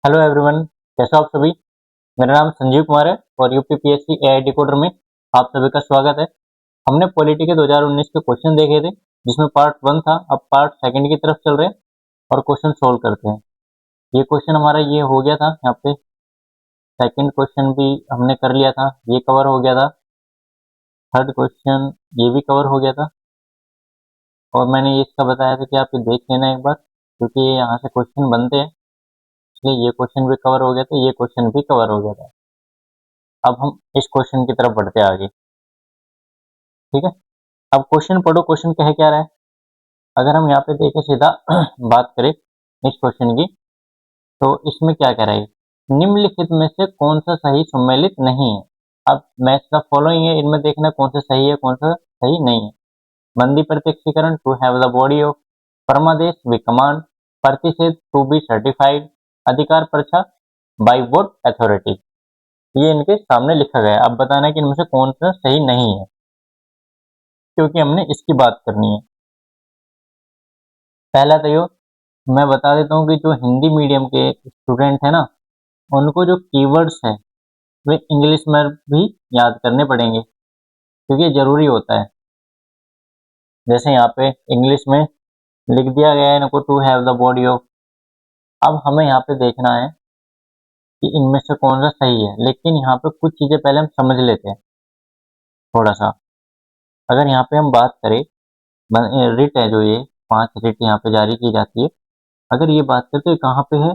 Hello everyone, कैसे हो आप सभी। मेरा नाम संजीव कुमार है और यूपीपीएससी एआई डिकोडर में आप सभी का स्वागत है। हमने पॉलिटी के 2019 के क्वेश्चन देखे थे जिसमें पार्ट 1 था। अब पार्ट सेकंड की तरफ चल रहे हैं और क्वेश्चन सोल्व करते हैं। ये क्वेश्चन हमारा ये हो गया था, यहाँ पे सेकंड क्वेश्चन भी हमने कर लिया था, ये कवर हो गया था। थर्ड क्वेश्चन ये भी कवर हो गया था और मैंने ये इसका बताया था कि आप ये देख लेना एक बार, क्योंकि यहाँ से क्वेश्चन बनते हैं, इसलिए ये क्वेश्चन भी कवर हो गया था, ये क्वेश्चन भी कवर हो गया था। अब हम इस क्वेश्चन की तरफ बढ़ते हैं आगे। ठीक है, अब क्वेश्चन पढ़ो, क्वेश्चन कह क्या रहा है। अगर हम यहाँ पे देखें सीधा बात करें इस क्वेश्चन की, तो इसमें क्या कह रहा है, निम्नलिखित में से कौन सा सही सम्मिलित नहीं है। अब मैच द फॉलोइंग है, इनमें देखना कौन सा सही है कौन सा सही नहीं है। बंदी प्रत्यक्षीकरण, to have the body of, परमादेश, वी कमांड, प्रतिषेध, टू बी सर्टिफाइड, अधिकार पर्चा, बाई वोट अथॉरिटी। ये इनके सामने लिखा गया है। अब बताना है कि इनमें से कौन सा सही नहीं है, क्योंकि हमने इसकी बात करनी है। पहला तो यो मैं बता देता हूँ कि जो हिंदी मीडियम के स्टूडेंट हैं ना, उनको जो कीवर्ड्स हैं वे इंग्लिश में भी याद करने पड़ेंगे, क्योंकि ये जरूरी होता है। जैसे यहाँ पे इंग्लिश में लिख दिया गया है इनको, to have the body of. अब हमें यहाँ पे देखना है कि इनमें से कौन सा सही है, लेकिन यहाँ पे कुछ चीजें पहले हम समझ लेते हैं थोड़ा सा। अगर यहाँ पे हम बात करें, रिट है जो ये 5 रिट यहाँ पे जारी की जाती है, अगर ये बात करें तो ये कहाँ पे है,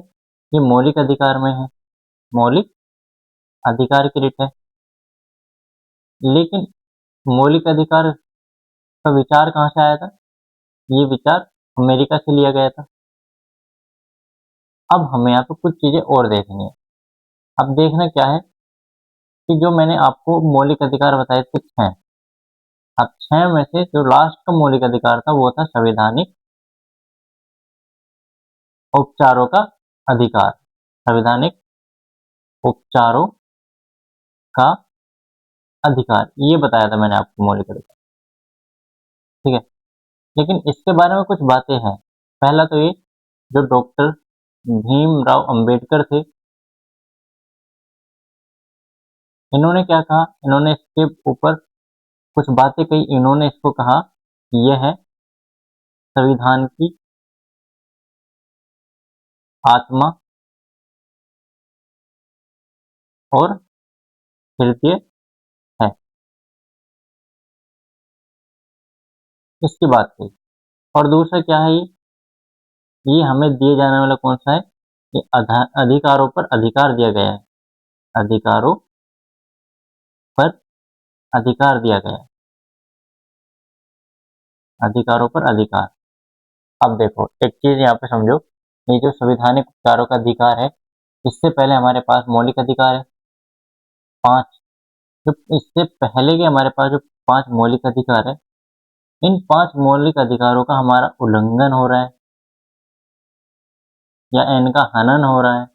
ये मौलिक अधिकार में है, मौलिक अधिकार की रिट है। लेकिन मौलिक अधिकार का विचार कहाँ से आया था, ये विचार अमेरिका से लिया गया था। अब हमें यहाँ पे कुछ चीजें और देखनी है। अब देखना क्या है कि जो मैंने आपको मौलिक अधिकार बताए थे 6, अब 6 में से जो लास्ट का मौलिक अधिकार था वो था संवैधानिक उपचारों का अधिकार। संवैधानिक उपचारों का अधिकार, ये बताया था मैंने आपको मौलिक अधिकार। ठीक है, लेकिन इसके बारे में कुछ बातें हैं। पहला तो ये, जो डॉक्टर भीमराव अंबेडकर थे, इन्होंने क्या कहा, इन्होंने इसके ऊपर कुछ बातें कही। इन्होंने इसको कहा कि यह है संविधान की आत्मा और हृदय है, इसकी बात कही। और दूसरा क्या है, ये हमें दिए जाने वाला कौन सा है, ये अधिकारों पर अधिकार दिया गया है, अधिकारों पर अधिकार दिया गया है, अधिकारों पर अधिकार। अब देखो एक चीज यहाँ पे समझो, ये जो संवैधानिक उपचारों का अधिकार है, इससे पहले हमारे पास मौलिक अधिकार है 5। जो इससे पहले के हमारे पास जो 5 मौलिक अधिकार है, इन 5 मौलिक अधिकारों का हमारा उल्लंघन हो रहा है या इनका हनन हो रहा है,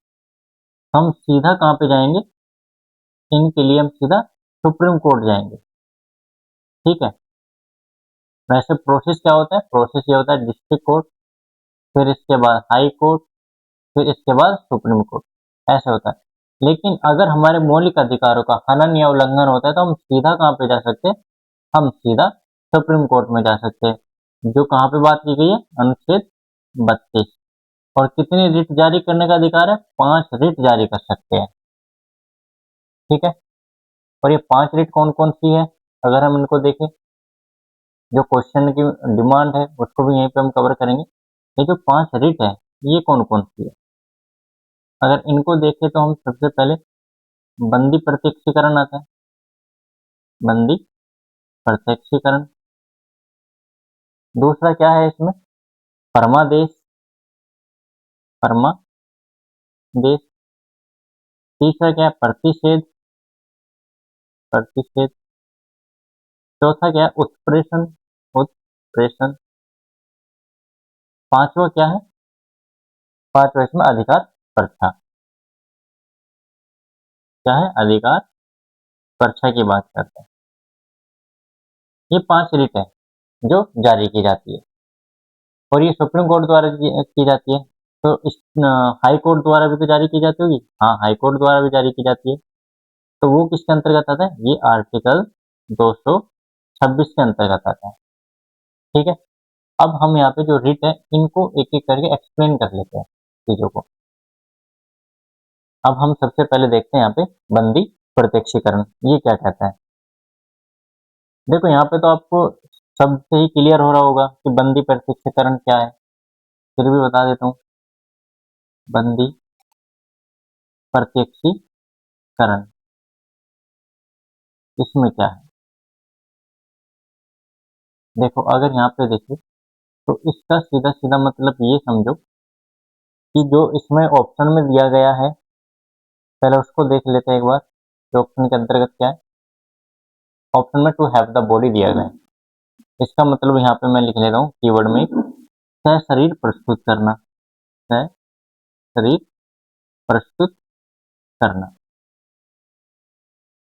हम सीधा कहाँ पे जाएंगे, इनके लिए हम सीधा सुप्रीम कोर्ट जाएंगे। ठीक है, वैसे प्रोसेस क्या होता है, प्रोसेस ये होता है डिस्ट्रिक्ट कोर्ट, फिर इसके बाद हाई कोर्ट, फिर इसके बाद सुप्रीम कोर्ट, ऐसे होता है। लेकिन अगर हमारे मौलिक अधिकारों का हनन या उल्लंघन होता है तो हम सीधा कहाँ पे जा सकते हैं, हम सीधा सुप्रीम कोर्ट में जा सकते हैं। जो कहाँ पे बात की गई है, अनुच्छेद 32। और कितनी रिट जारी करने का अधिकार है, 5 रिट जारी कर सकते हैं। ठीक है, और ये 5 रिट कौन कौन सी है, अगर हम इनको देखें, जो क्वेश्चन की डिमांड है उसको भी यहीं पे हम कवर करेंगे। ये जो 5 रिट है ये कौन कौन सी है, अगर इनको देखें तो हम सबसे पहले बंदी प्रत्यक्षीकरण आता है, बंदी प्रत्यक्षीकरण। दूसरा क्या है इसमें, परमादेश, परमादेश। तीसरा क्या है, प्रतिषेध, प्रतिषेध। चौथा क्या है, उत्प्रेषण, उत्प्रेषण। पांचवा क्या है, पांचवा इसमें अधिकार पर्चा, क्या है, अधिकार पर्चा की बात करते हैं। ये 5 रिट है जो जारी की जाती है और ये सुप्रीम कोर्ट द्वारा की जाती है। तो इस हाई कोर्ट द्वारा भी तो जारी की जाती होगी। हाँ, हाई कोर्ट द्वारा भी जारी की जाती है। तो वो किसके अंतर्गत आता है? ये आर्टिकल 226 के अंतर्गत आता है। ठीक है, अब हम यहाँ पे जो रिट है इनको एक एक करके एक्सप्लेन कर लेते हैं चीजों को। अब हम सबसे पहले देखते हैं यहाँ पे बंदी प्रत्यक्षीकरण ये क्या कहता है। देखो यहाँ पे तो आपको सबसे ही क्लियर हो रहा होगा कि बंदी प्रत्यक्षीकरण क्या है, फिर भी बता देता हूँ। बंदी प्रत्यक्षीकरण इसमें क्या है? देखो अगर यहाँ पे देखिए तो इसका सीधा सीधा मतलब ये समझो कि जो इसमें ऑप्शन में दिया गया है, पहले उसको देख लेते हैं एक बार कि ऑप्शन के अंतर्गत क्या है। ऑप्शन में टू हैव द बॉडी दिया गया है, इसका मतलब यहाँ पे मैं लिख लेता हूँ कीवर्ड में सशरीर प्रस्तुत करना, सशरीर प्रस्तुत करना,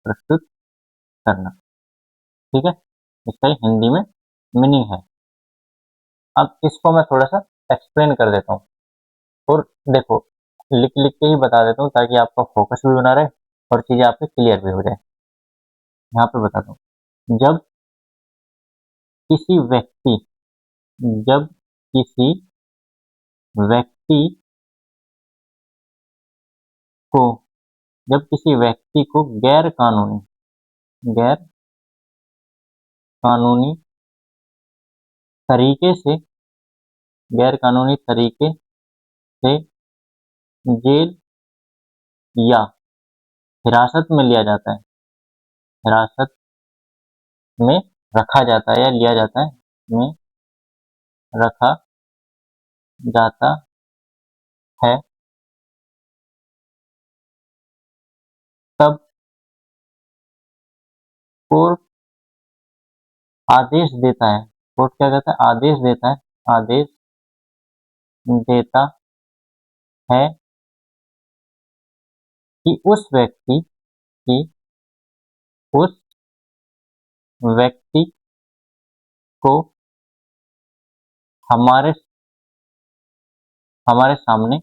प्रस्तुत करना। ठीक है, इसका ही हिंदी में मीनिंग है। अब इसको मैं थोड़ा सा एक्सप्लेन कर देता हूँ और देखो लिख लिख के ही बता देता हूँ ताकि आपका फोकस भी बना रहे और चीजें आपकी क्लियर भी हो जाए। यहाँ पे बताता हूँ, किसी व्यक्ति जब किसी व्यक्ति को जब किसी व्यक्ति को गैर कानूनी तरीके से गैर कानूनी तरीके से जेल या हिरासत में लिया जाता है, हिरासत में रखा जाता है या लिया जाता है, में रखा जाता है, तब कोर्ट आदेश देता है। कोर्ट क्या कहता है? आदेश देता है, आदेश देता है कि की उस व्यक्ति को हमारे हमारे सामने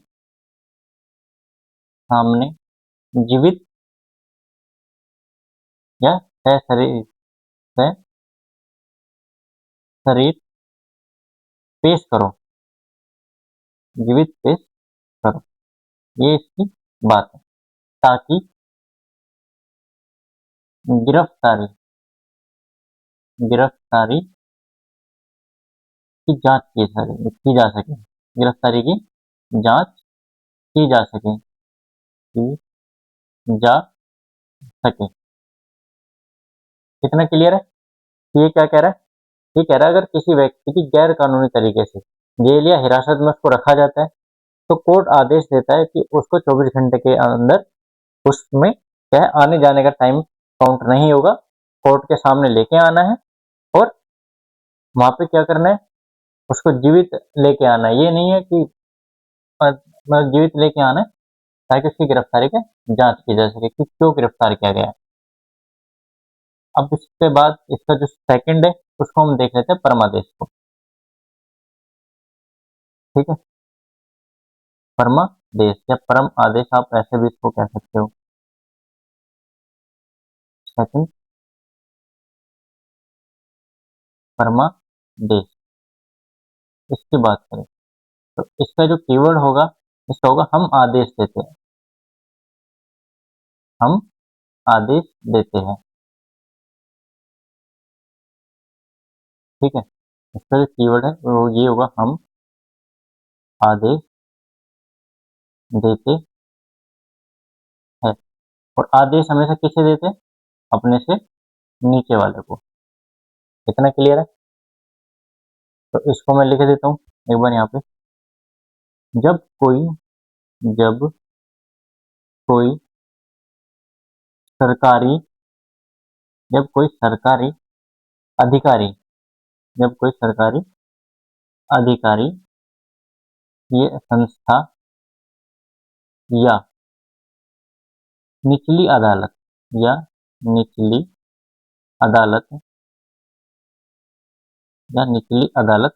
सामने जीवित या सशरीर शरीर पेश करो, जीवित पेश करो। ये इसकी बात है, ताकि गिरफ्तारी गिरफ्तारी की जांच की जा सके, गिरफ्तारी की जांच की जा सके, की जा सके। कितना क्लियर है? ये क्या कह रहा है? ये कह रहा है अगर किसी व्यक्ति की गैर कानूनी तरीके से जेल या हिरासत में उसको रखा जाता है तो कोर्ट आदेश देता है कि उसको 24 घंटे के अंदर उसमें क्या है आने जाने का टाइम काउंट नहीं होगा, कोर्ट के सामने लेके आना है और वहां पे क्या करना है, उसको जीवित लेके आना है। ये नहीं है कि मतलब जीवित लेके आना है ताकि उसकी गिरफ्तारी का जांच की जा सके कि क्यों गिरफ्तार किया गया है। अब इसके बाद इसका जो सेकंड है उसको हम देख लेते हैं परमादेश को। ठीक है, परमादेश या परम आदेश आप ऐसे भी इसको कह सकते हो। सेकंड परमादेश, इसकी बात करें तो इसका जो कीवर्ड होगा इसका होगा हम आदेश देते हैं, हम आदेश देते हैं। ठीक है, इसका जो कीवर्ड है वो ये होगा हम आदेश देते हैं। और आदेश हमेशा किसे देते हैं? अपने से नीचे वाले को। इतना क्लियर है? तो इसको मैं लिख देता हूँ एक बार यहाँ पे। जब कोई जब कोई सरकारी जब कोई सरकारी अधिकारी जब कोई सरकारी अधिकारी ये संस्था या निचली अदालत या निचली अदालत निचली अदालत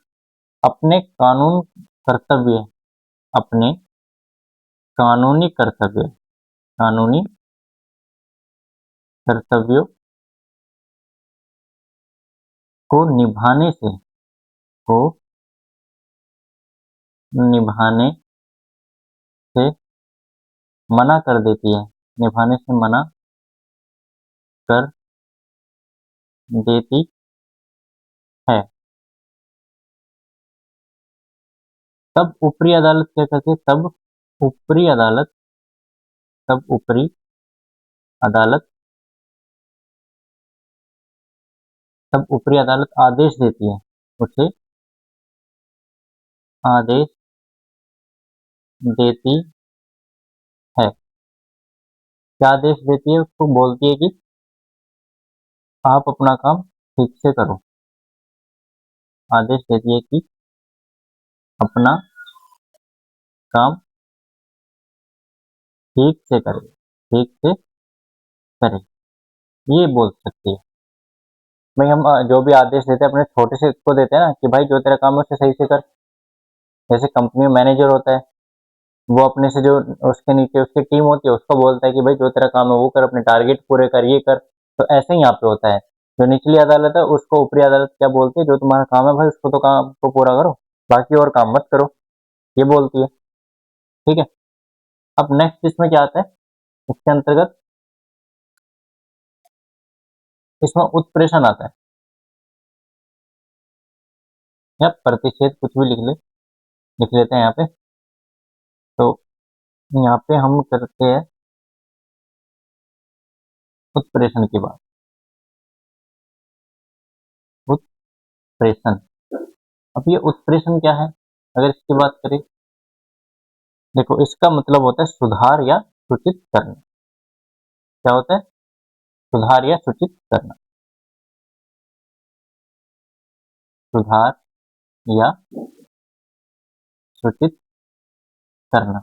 अपने कानून कर्तव्य अपने कानूनी कर्तव्यों को निभाने से मना कर देती है, निभाने से मना कर देती है। तब ऊपरी अदालत क्या करती है? तब ऊपरी अदालत आदेश देती है, उसे आदेश देती है। क्या आदेश देती है? उसको बोलती है कि आप अपना काम ठीक से करो। आदेश देती है कि अपना काम ठीक से करे, ये बोल सकती है। भाई हम जो भी आदेश देते हैं अपने छोटे से को देते हैं ना, कि भाई जो तेरा काम है उसे सही से कर। जैसे कंपनी में मैनेजर होता है, वो अपने से जो उसके नीचे उसकी टीम होती है उसको बोलता है कि भाई जो तेरा काम है वो कर, अपने टारगेट पूरे कर, ये कर। तो ऐसे ही यहाँ पे होता है। जो निचली अदालत है उसको ऊपरी अदालत क्या बोलती है? जो तुम्हारा काम है भाई उसको तो काम को पूरा करो, बाकी और काम मत करो, ये बोलती है। ठीक है। अब नेक्स्ट इसमें क्या आता है? इसके अंतर्गत इसमें उत्प्रेषण आता है, या प्रतिषेध, कुछ भी लिख लेते हैं यहाँ पे। तो यहाँ पे हम करते हैं उत्प्रेषण की बात। उत्प्रेषण, अब ये उत्प्रेषण क्या है अगर इसकी बात करें? देखो इसका मतलब होता है सुधार या सूचित करना। क्या होता है? सुधार या सूचित करना। सुधार या सूचित करना।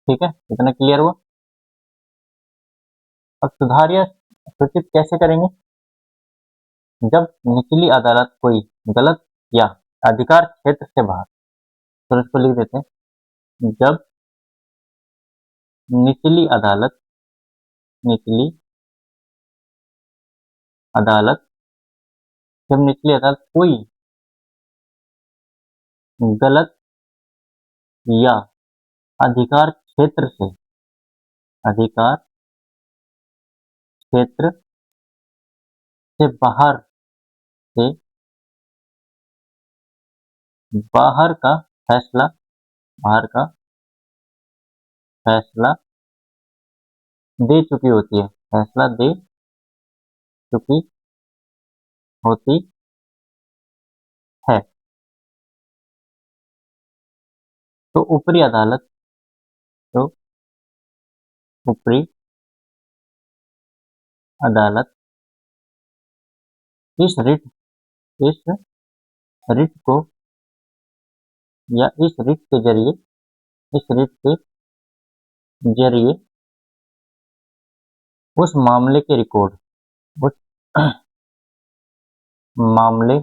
ठीक है, इतना क्लियर हुआ? अब सुधार या सूचित कैसे करेंगे? जब निचली अदालत कोई गलत या अधिकार क्षेत्र से बाहर, तो इसको लिख देते हैं, जब निचली अदालत कोई गलत या अधिकार क्षेत्र से से बाहर का फैसला दे चुकी होती है, फैसला दे चुकी होती है, तो ऊपरी अदालत इस रिट को, या इस रिट के जरिए उस मामले के रिकॉर्ड उस मामले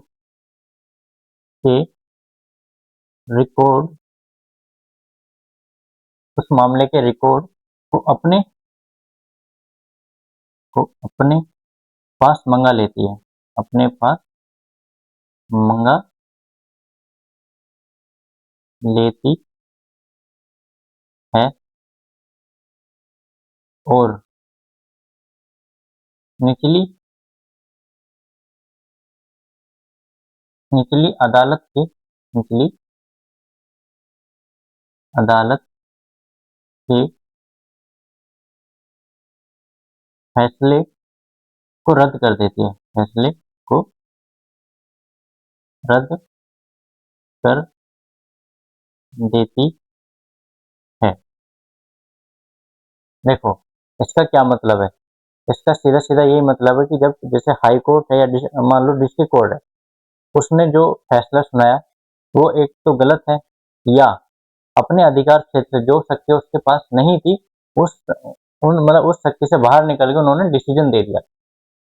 के रिकॉर्ड को अपने पास मंगा लेती है, अपने पास मंगा लेती है, और निचली अदालत के फैसले को रद्द कर देती है, फैसले को रद्द कर देती है। देखो इसका क्या मतलब है? इसका सीधा सीधा यही मतलब है कि जब जैसे हाई कोर्ट है या मान लो डिस्ट्रिक्ट कोर्ट है, उसने जो फैसला सुनाया वो एक तो गलत है, या अपने अधिकार क्षेत्र जो शक्ति उसके पास नहीं थी उस मतलब उस शक्ति से बाहर निकल के उन्होंने डिसीजन दे दिया।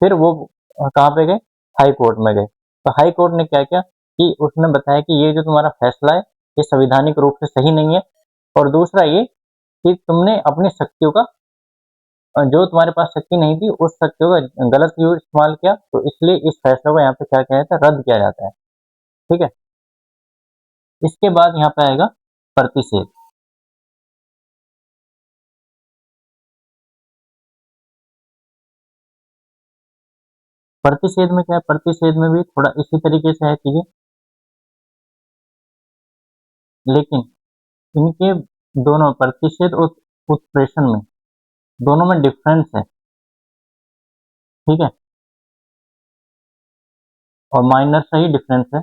फिर वो कहाँ पे गए? हाई कोर्ट में गए। तो हाई कोर्ट ने क्या किया कि उसने बताया कि ये जो तुम्हारा फैसला है ये संवैधानिक रूप से सही नहीं है। और दूसरा ये कि तुमने अपनी शक्तियों का, जो तुम्हारे पास शक्ति नहीं थी उस शक्तियों का गलत यूज इस्तेमाल किया, तो इसलिए इस फैसले को यहाँ पे क्या किया जाता है, रद्द किया जाता है। ठीक है, इसके बाद यहाँ पे आएगा प्रतिषेध। प्रतिषेध में क्या है, प्रतिषेध में भी थोड़ा इसी तरीके से है चीजें, लेकिन इनके दोनों प्रतिषेध और उत्प्रेषण में, दोनों में डिफरेंस है। ठीक है, और माइनर सा ही डिफरेंस है।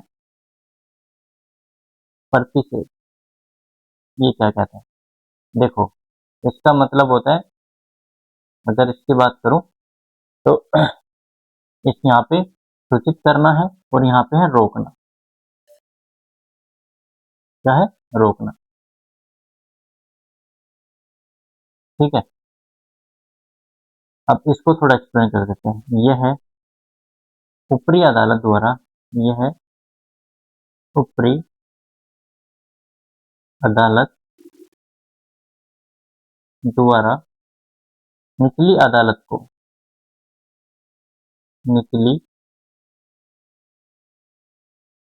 प्रतिषेध ये क्या कहते हैं, देखो इसका मतलब होता है, अगर इसकी बात करूं तो इस यहाँ पे सूचित करना है और यहाँ पे है रोकना। क्या है, रोकना। ठीक है, अब इसको थोड़ा एक्सप्लेन कर देते हैं। यह है ऊपरी अदालत द्वारा, यह है ऊपरी अदालत द्वारा निचली अदालत को, निचली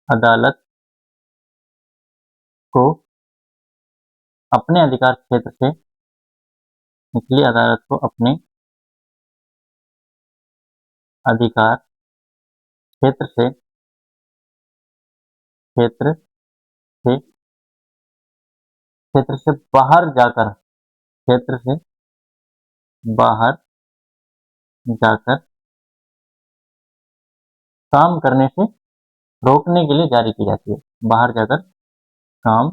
अदालत को अपने अधिकार क्षेत्र से, निचली अदालत को अपने अधिकार क्षेत्र से, क्षेत्र से, क्षेत्र से बाहर जाकर, क्षेत्र से बाहर जाकर काम करने से रोकने के लिए जारी की जाती है। बाहर जाकर काम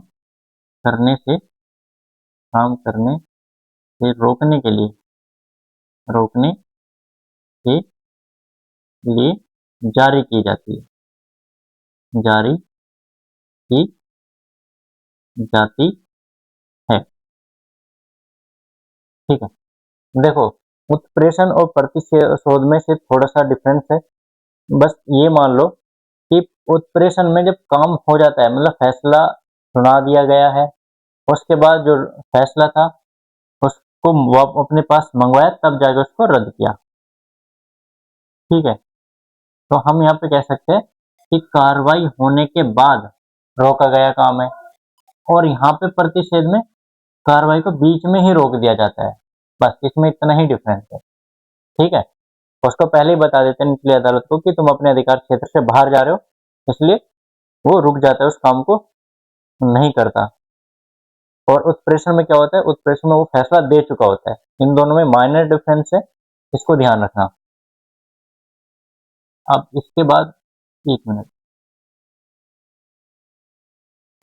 करने से, काम करने से रोकने के लिए, रोकने के लिए जारी की जाती है, जारी की जाती है। ठीक है, देखो उत्प्रेषण और प्रतिशोध में से थोड़ा सा डिफरेंस है। बस ये मान लो कि उत्प्रेषण में जब काम हो जाता है, मतलब फैसला सुना दिया गया है, उसके बाद जो फैसला था उसको वो अपने पास मंगवाया, तब जाके उसको रद्द किया। ठीक है, तो हम यहाँ पे कह सकते हैं कि कार्रवाई होने के बाद रोका गया काम है, और यहाँ पे प्रतिषेध में कार्रवाई को बीच में ही रोक दिया जाता है। बस इसमें इतना ही डिफरेंस है। ठीक है, उसको पहले ही बता देते हैं निचली अदालत को कि तुम अपने अधिकार क्षेत्र से बाहर जा रहे हो, इसलिए वो रुक जाता है, उस काम को नहीं करता। और उत्प्रेषण में क्या होता है, उत्प्रेषण में वो फैसला दे चुका होता है। इन दोनों में माइनर डिफरेंस है, इसको ध्यान रखना। अब इसके बाद, एक मिनट,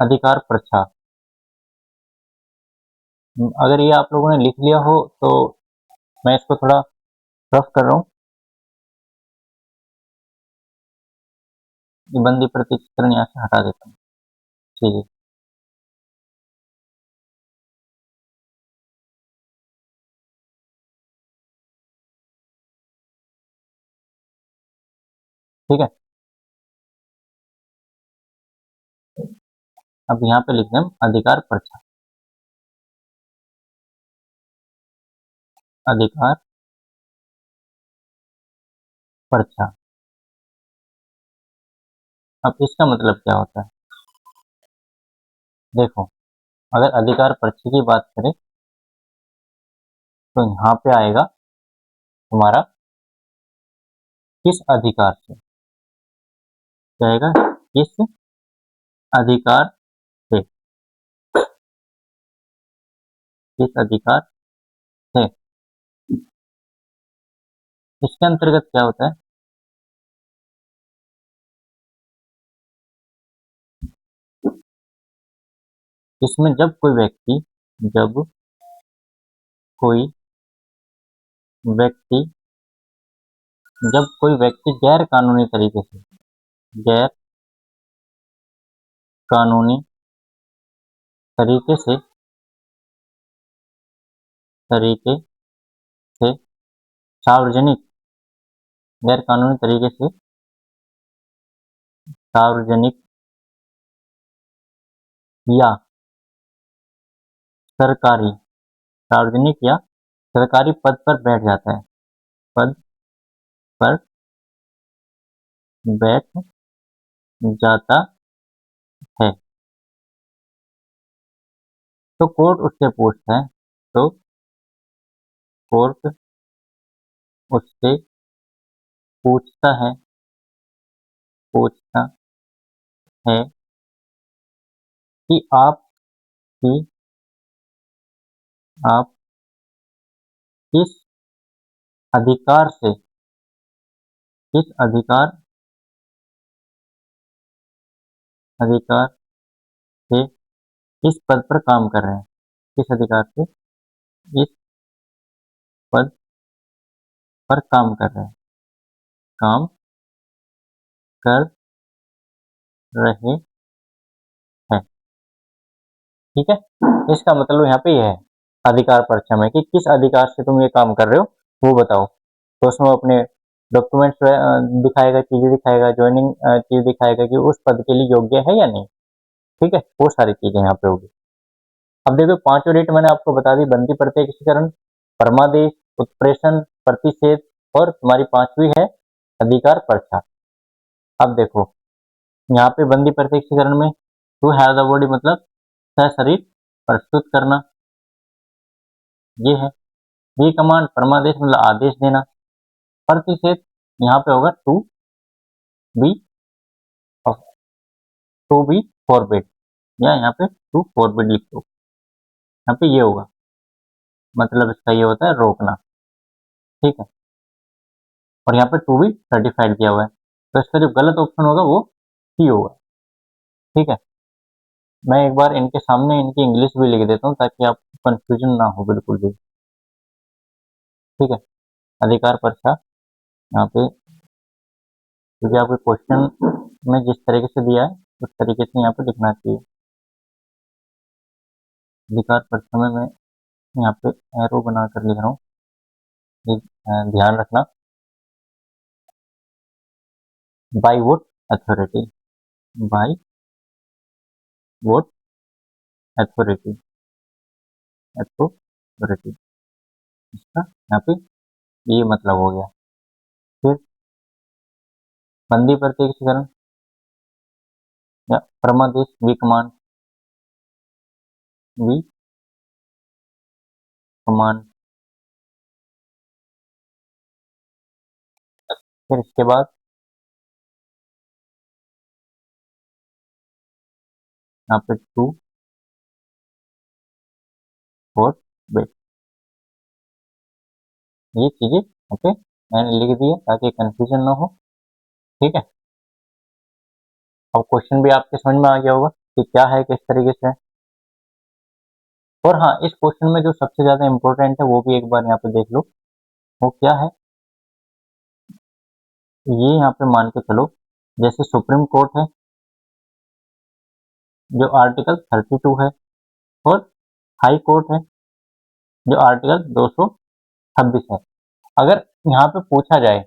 अधिकार प्रच्छा, अगर ये आप लोगों ने लिख लिया हो तो मैं इसको थोड़ा रफ कर रहा हूँ। ये बंदी प्रतिचित्रण यहाँ से हटा देता हूँ। ठीक है, ठीक है, अब यहाँ पे लिख दें अधिकार प्रच्छा, अधिकार प्रच्छा। अब इसका मतलब क्या होता है, देखो अगर अधिकार प्रच्छा की बात करें तो यहाँ पे आएगा तुम्हारा किस अधिकार से, क्या आएगा, किस अधिकार से, किस अधिकार से। इसके अंतर्गत क्या होता है, इसमें जब कोई व्यक्ति, जब कोई व्यक्ति, जब कोई व्यक्ति गैर कानूनी तरीके से, गैर कानूनी तरीके से, तरीके से सार्वजनिक, गैर कानूनी तरीके से सार्वजनिक या सरकारी, सार्वजनिक या सरकारी पद पर बैठ जाता है, पद पर बैठ जाता है, तो कोर्ट उससे पूछता है, तो कोर्ट उससे पूछता है कि आप किस अधिकार से अधिकार से इस पद पर काम कर रहे हैं, किस अधिकार से इस पद पर काम कर रहे हैं, काम कर रहे हैं। ठीक है, इसका मतलब यहाँ पे यह है अधिकार परीक्षा में कि किस अधिकार से तुम ये काम कर रहे हो वो बताओ। तो उसमें अपने डॉक्यूमेंट्स दिखाएगा, चीजें दिखाएगा, ज्वाइनिंग चीज दिखाएगा कि उस पद के लिए योग्य है या नहीं। ठीक है, वो सारी चीजें यहाँ पे होगी। अब देखो पांचों रेट मैंने आपको बता दी, बंदी प्रत्यक्षीकरण, परमादेश, उत्प्रेषण, प्रतिषेध और तुम्हारी पांचवी है अधिकार परीक्षा। अब देखो यहाँ पे बंदी प्रत्यक्षीकरण में टू हैव द बॉडी मतलब सशरीर प्रस्तुत करना, ये है। बी कमांड परमादेश मतलब आदेश देना। प्रतिषेध यहाँ पे होगा बी टू बी फॉरबिड, या यहाँ पे टू फॉरबिड लिख दो, यहाँ पे ये होगा, मतलब इसका ये होता है रोकना। ठीक है, और यहाँ पे टू बी सर्टिफाइड किया हुआ है, तो इसका जो गलत ऑप्शन होगा वो सी होगा। ठीक है, मैं एक बार इनके सामने इनकी इंग्लिश भी लिख देता हूँ ताकि आपको कंफ्यूजन ना हो बिल्कुल भी। ठीक है, अधिकार परीक्षा यहाँ पे क्योंकि आपके क्वेश्चन में जिस तरीके से दिया है उस तरीके से यहाँ पे लिखना चाहिए। अधिकार परीक्षा में मैं यहाँ पे एरो बना कर लिख रहा हूँ, ध्यान रखना। By vote authority, by vote authority, authority, इसका यहाँ पे ये मतलब हो गया। फिर बंदी प्रत्यक्षीकरण या परमादेश वी कमांड, वी कमांड। फिर इसके बाद यहाँ पे टू फोर बेट, ये चीजें ओके मैंने लिख दिया ताकि कंफ्यूजन ना हो। ठीक है, अब क्वेश्चन भी आपके समझ में आ गया होगा कि क्या है, किस तरीके से है। और हाँ, इस क्वेश्चन में जो सबसे ज्यादा इंपॉर्टेंट है वो भी एक बार यहाँ पे देख लो, वो क्या है। ये यहाँ पे मान के चलो जैसे सुप्रीम कोर्ट है जो आर्टिकल 32 है, और हाई कोर्ट है जो आर्टिकल 226 है। अगर यहाँ पे पूछा जाए,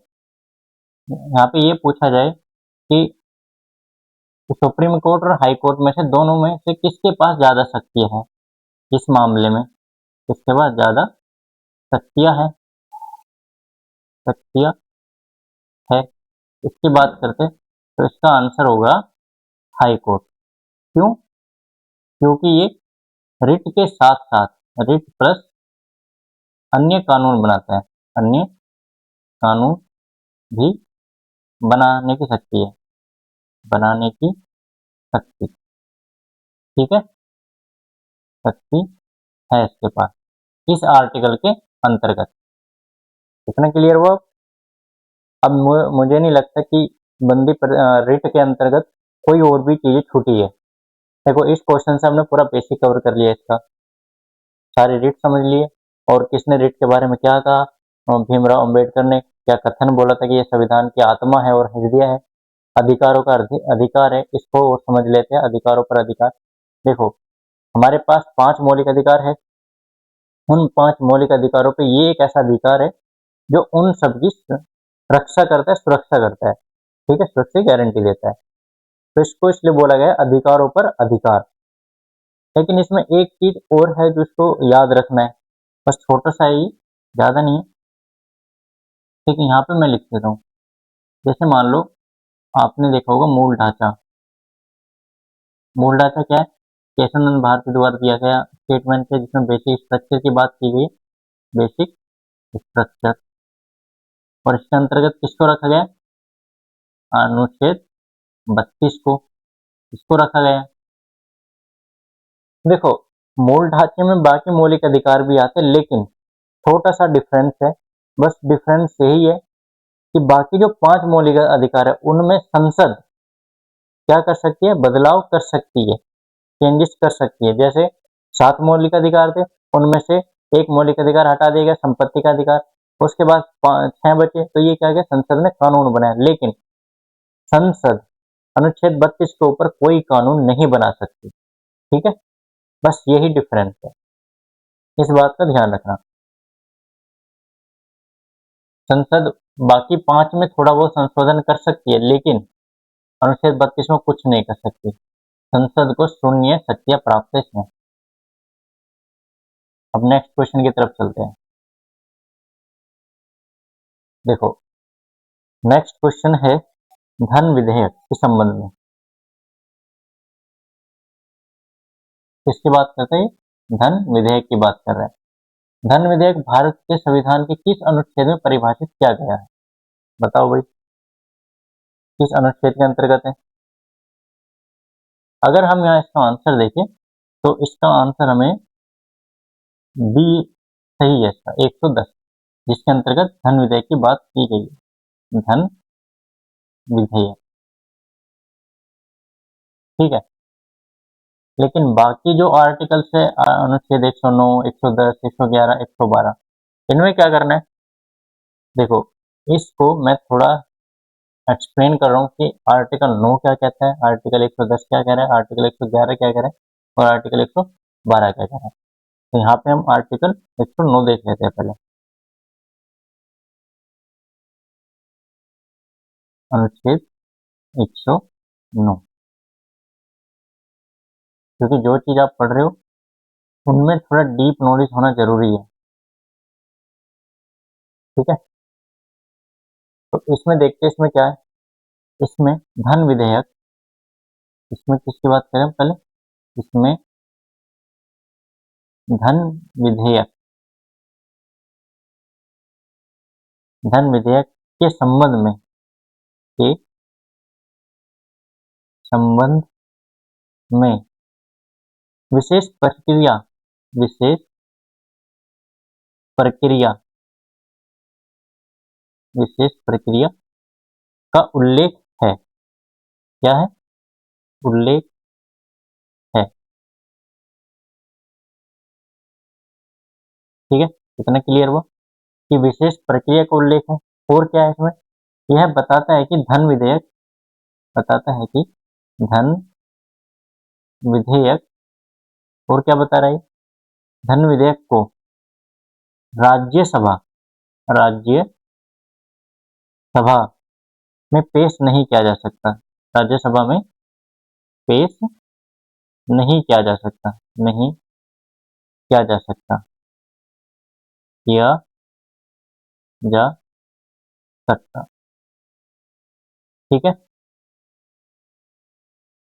यहाँ पे ये पूछा जाए कि सुप्रीम कोर्ट और हाई कोर्ट में से दोनों में से किसके पास ज्यादा शक्तियां हैं, इस मामले में किसके पास ज्यादा शक्तियां है, शक्तियां है, इसकी बात करते तो इसका आंसर होगा हाई कोर्ट। क्यों? क्योंकि ये रिट के साथ साथ रिट प्लस अन्य कानून बनाता है, अन्य कानून भी बनाने की शक्ति है, बनाने की शक्ति। ठीक है, शक्ति है इसके पास इस आर्टिकल के अंतर्गत। इतना क्लियर हुआ? अब मुझे नहीं लगता कि रिट के अंतर्गत कोई और भी चीजें छूटी है। देखो इस क्वेश्चन से हमने पूरा बेसिक कवर कर लिया, इसका सारे रिट समझ लिए, और किसने रिट के बारे में क्या कहा, भीमराव अंबेडकर ने क्या कथन बोला था कि ये संविधान की आत्मा है और हृदय है, अधिकारों का अधिकार है, इसको और समझ लेते हैं। अधिकारों पर अधिकार, देखो हमारे पास 5 मौलिक अधिकार है, उन 5 मौलिक अधिकारों पे ये एक ऐसा अधिकार है जो उन सबकी रक्षा करता है, सुरक्षा करता है। ठीक है, सुरक्षा की गारंटी देता है, तो इसको इसलिए बोला गया अधिकारों पर अधिकार। लेकिन इसमें एक चीज और है जो इसको याद रखना है, बस छोटा सा ही, ज्यादा नहीं है। ठीक है, यहाँ पे मैं लिख देता हूँ। जैसे मान लो आपने देखा होगा मूल ढांचा। मूल ढांचा क्या है? केशवानंद भारती द्वारा दिया गया स्टेटमेंट है जिसमें बेसिक स्ट्रक्चर की बात की गई है, बेसिक स्ट्रक्चर। और इसके अंतर्गत किसको रखा गया? अनुच्छेद 32 को, इसको रखा गया। देखो, मूल ढांचे में बाकी मौलिक अधिकार भी आते हैं, लेकिन छोटा सा डिफरेंस है। बस डिफरेंस यही है कि बाकी जो 5 मौलिक अधिकार है उनमें संसद क्या कर सकती है? बदलाव कर सकती है, चेंजेस कर सकती है। जैसे 7 मौलिक अधिकार थे, उनमें से एक मौलिक अधिकार हटा दिया गया, संपत्ति का अधिकार। उसके बाद 6 बचे, तो ये क्या गया? संसद ने कानून बनाया। लेकिन संसद अनुच्छेद 32 के ऊपर कोई कानून नहीं बना सकती। ठीक है, बस यही डिफरेंस है, इस बात का ध्यान रखना। संसद बाकी 5 में थोड़ा बहुत संशोधन कर सकती है, लेकिन अनुच्छेद 32 में कुछ नहीं कर सकती। संसद को शून्य शक्तियां प्राप्त है इसमें। अब नेक्स्ट क्वेश्चन की तरफ चलते हैं। देखो, नेक्स्ट क्वेश्चन है धन विधेयक के संबंध में। किसकी बात करते हैं? धन विधेयक की बात कर रहे हैं। धन विधेयक भारत के संविधान के किस अनुच्छेद में परिभाषित किया गया है? बताओ भाई, किस अनुच्छेद के अंतर्गत है? अगर हम यहाँ इसका आंसर देखें तो इसका आंसर हमें बी सही है, इसका 110, जिसके अंतर्गत धन विधेयक की बात की गई है। धन विधेयक, ठीक है। लेकिन बाकी जो आर्टिकल्स है, अनुच्छेद 109, 110, 111, 112, इनमें क्या करना है? देखो, इसको मैं थोड़ा एक्सप्लेन कर रहा हूँ कि आर्टिकल 9 क्या कहता है, आर्टिकल 110 क्या कह रहा है, आर्टिकल 111 क्या कह रहा है और आर्टिकल 112 क्या कह रहा है। तो यहाँ पे हम आर्टिकल 109 देख लेते हैं पहले। अनुच्छेद 109, क्योंकि जो चीज आप पढ़ रहे हो उनमें थोड़ा डीप नॉलेज होना जरूरी है। ठीक है, तो इसमें देखते हैं इसमें क्या है। इसमें धन विधेयक, इसमें किसकी बात करें पहले? इसमें धन विधेयक, धन विधेयक के संबंध में, के संबंध में विशेष प्रक्रिया, विशेष प्रक्रिया, विशेष प्रक्रिया का उल्लेख है। क्या है? उल्लेख है। ठीक है, इतना क्लियर हुआ कि विशेष प्रक्रिया का उल्लेख है। और क्या है इसमें? यह बताता है कि धन विधेयक, बताता है कि धन विधेयक, और क्या बता रहा है? धन विधेयक को राज्यसभा, राज्यसभा में पेश नहीं किया जा सकता। राज्यसभा में पेश नहीं किया जा सकता, नहीं किया जा सकता, किया जा सकता। ठीक है,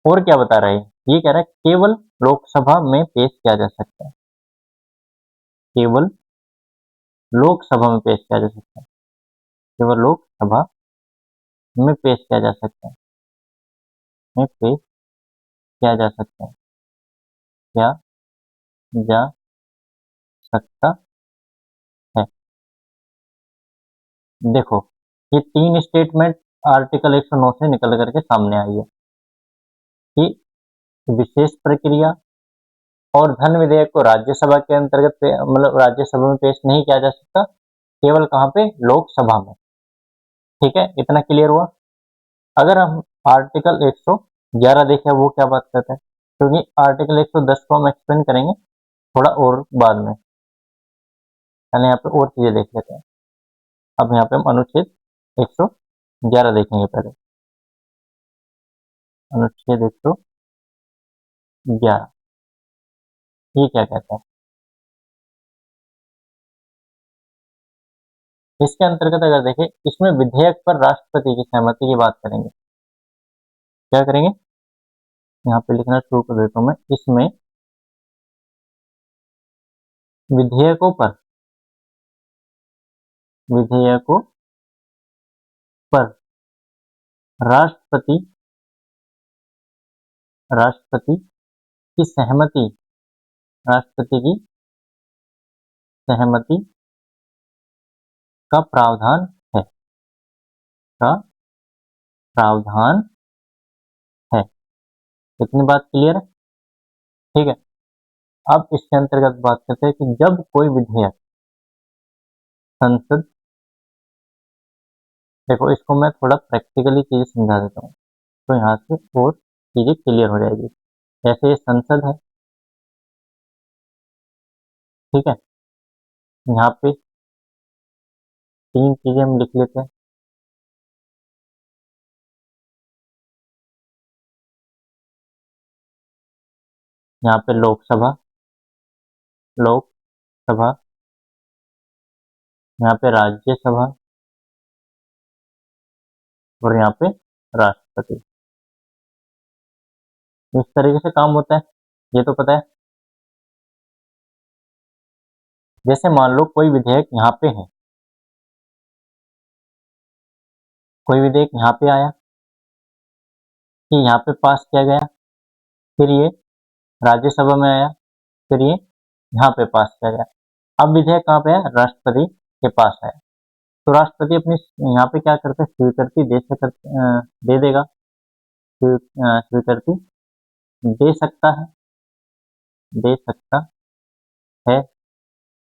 और क्या बता रहा है? ये कह रहा है केवल लोकसभा में पेश किया जा सकता है, केवल लोकसभा में पेश किया जा सकता है, केवल लोकसभा में पेश किया जा सकता है, में पेश किया जा सकता है, किया जा सकता है। देखो, ये 3 स्टेटमेंट आर्टिकल 109 से निकल करके सामने आई है कि विशेष प्रक्रिया और धन विधेयक को राज्यसभा के अंतर्गत मतलब राज्यसभा में पेश नहीं किया जा सकता, केवल कहाँ पे? लोकसभा में। ठीक है, इतना क्लियर हुआ। अगर हम आर्टिकल 111 देखें वो क्या बात करता है, क्योंकि आर्टिकल 110 को हम एक्सप्लेन करेंगे थोड़ा और बाद में, पहले यहाँ पे और चीजें देख लेते हैं। अब यहाँ पे हम अनुच्छेद 111 देखेंगे पहले। अनुच्छेद 111, ये क्या कहता है? इसके अंतर्गत अगर देखें, इसमें विधेयक पर राष्ट्रपति की सहमति की बात करेंगे। क्या करेंगे? यहाँ पे लिखना शुरू कर देता हूं मैं। इसमें विधेयकों पर राष्ट्रपति राष्ट्रपति की सहमति राष्ट्रपति की सहमति का प्रावधान है का प्रावधान है। इतनी बात क्लियर है? ठीक है। अब इसके अंतर्गत बात करते हैं कि जब कोई विधेयक संसद, देखो इसको मैं थोड़ा प्रैक्टिकली चीजें समझा देता हूँ तो यहाँ से और चीजें क्लियर हो जाएगी। जैसे ये संसद है, ठीक है, यहाँ पे तीन चीजें हम लिख लेते हैं। यहाँ पे लोकसभा, यहाँ पे राज्यसभा और यहाँ पे राष्ट्रपति। इस तरीके से काम होता है, ये तो पता है। जैसे मान लो कोई विधेयक यहाँ पे है, कोई विधेयक यहाँ पे आया कि यहाँ पे पास किया गया, फिर ये राज्यसभा में आया, फिर ये यहाँ पे पास किया गया। अब विधेयक कहाँ पे है? राष्ट्रपति के पास है। तो राष्ट्रपति अपनी यहाँ पे क्या करते हैं? स्वीकृति दे देगा, स्वीकृति दे सकता है, दे सकता है।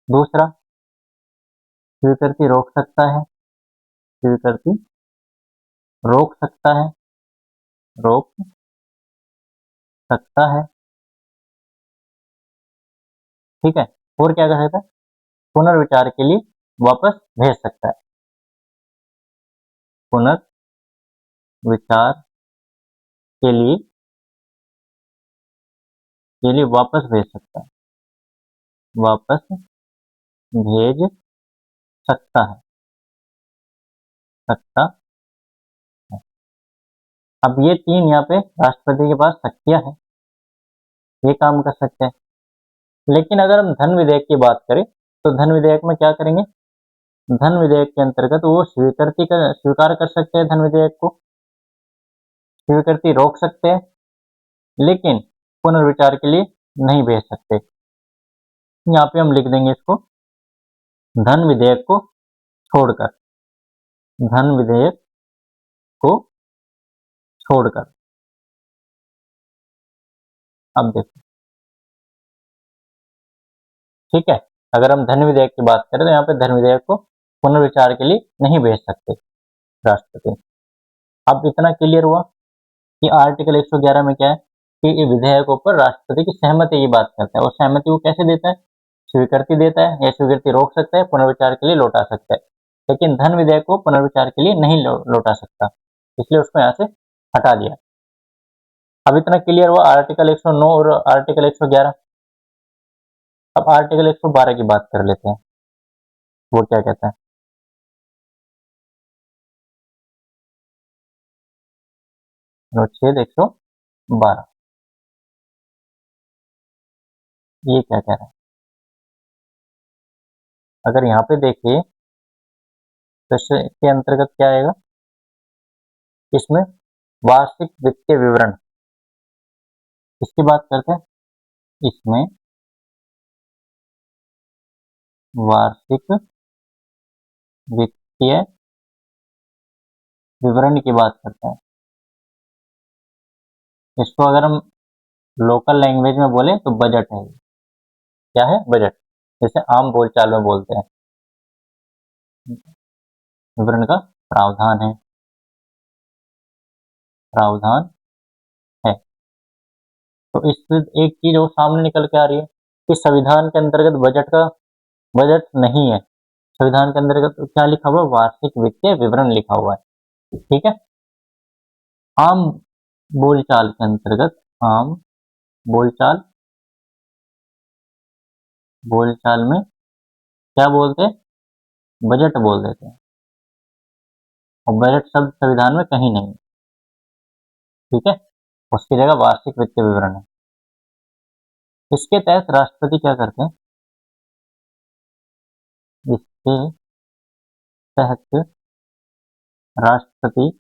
दूसरा, स्वीकृति रोक सकता है, स्वीकृति रोक सकता है, रोक सकता है। ठीक है। और क्या कर सकता है? पुनर्विचार के लिए वापस भेज सकता है, पुनर्विचार के लिए वापस भेज सकता है, वापस भेज सकता है, सकता है। अब ये तीन यहाँ पे राष्ट्रपति के पास शक्तियां हैं, ये काम कर सकते हैं। लेकिन अगर हम धन विधेयक की बात करें तो धन विधेयक में क्या करेंगे? धन विधेयक के अंतर्गत वो स्वीकार कर सकते हैं, धन विधेयक को स्वीकृति रोक सकते हैं, लेकिन पुनर्विचार के लिए नहीं भेज सकते। यहाँ पे हम लिख देंगे इसको, धन विधेयक को छोड़कर, धन विधेयक को छोड़कर। अब देखो, ठीक है, अगर हम धन विधेयक की बात करें तो यहाँ पे धन विधेयक को पुनर्विचार के लिए नहीं भेज सकते राष्ट्रपति। अब इतना क्लियर हुआ कि आर्टिकल 111 में क्या है कि ये विधेयकों पर राष्ट्रपति की सहमति की बात करता है, और सहमति वो कैसे देता है? स्वीकृति देता है, या स्वीकृति रोक सकता है, पुनर्विचार के लिए लौटा सकता है। लेकिन धन विधेयक को पुनर्विचार के लिए नहीं लौटा सकता, इसलिए उसको यहाँ से हटा दिया। अब इतना क्लियर हुआ आर्टिकल 109 और आर्टिकल 111। अब आर्टिकल 112 की बात कर लेते हैं, वो क्या कहता है? अनुच्छेद 112 ये क्या कह रहा है? अगर यहाँ पे देखिए तो इसके अंतर्गत क्या आएगा? इसमें वार्षिक वित्तीय विवरण, इसकी बात करते हैं। इसमें वार्षिक वित्तीय विवरण की बात करते हैं। इसको अगर हम लोकल लैंग्वेज में बोले तो बजट है। क्या है? बजट, जैसे आम बोलचाल में बोलते हैं। विवरण का प्रावधान है, प्रावधान है। तो इससे एक चीज वो सामने निकल के आ रही है कि संविधान के अंतर्गत बजट नहीं है। संविधान के अंतर्गत क्या लिखा हुआ है? वार्षिक वित्तीय विवरण लिखा हुआ है। ठीक है। आम बोलचाल के अंतर्गत, आम बोलचाल बोलचाल में क्या बोलते हैं, बजट बोल देते हैं, और बजट शब्द संविधान में कहीं नहीं, ठीक है, उसकी जगह वार्षिक वित्तीय विवरण है। इसके तहत राष्ट्रपति क्या करते हैं, इसके तहत राष्ट्रपति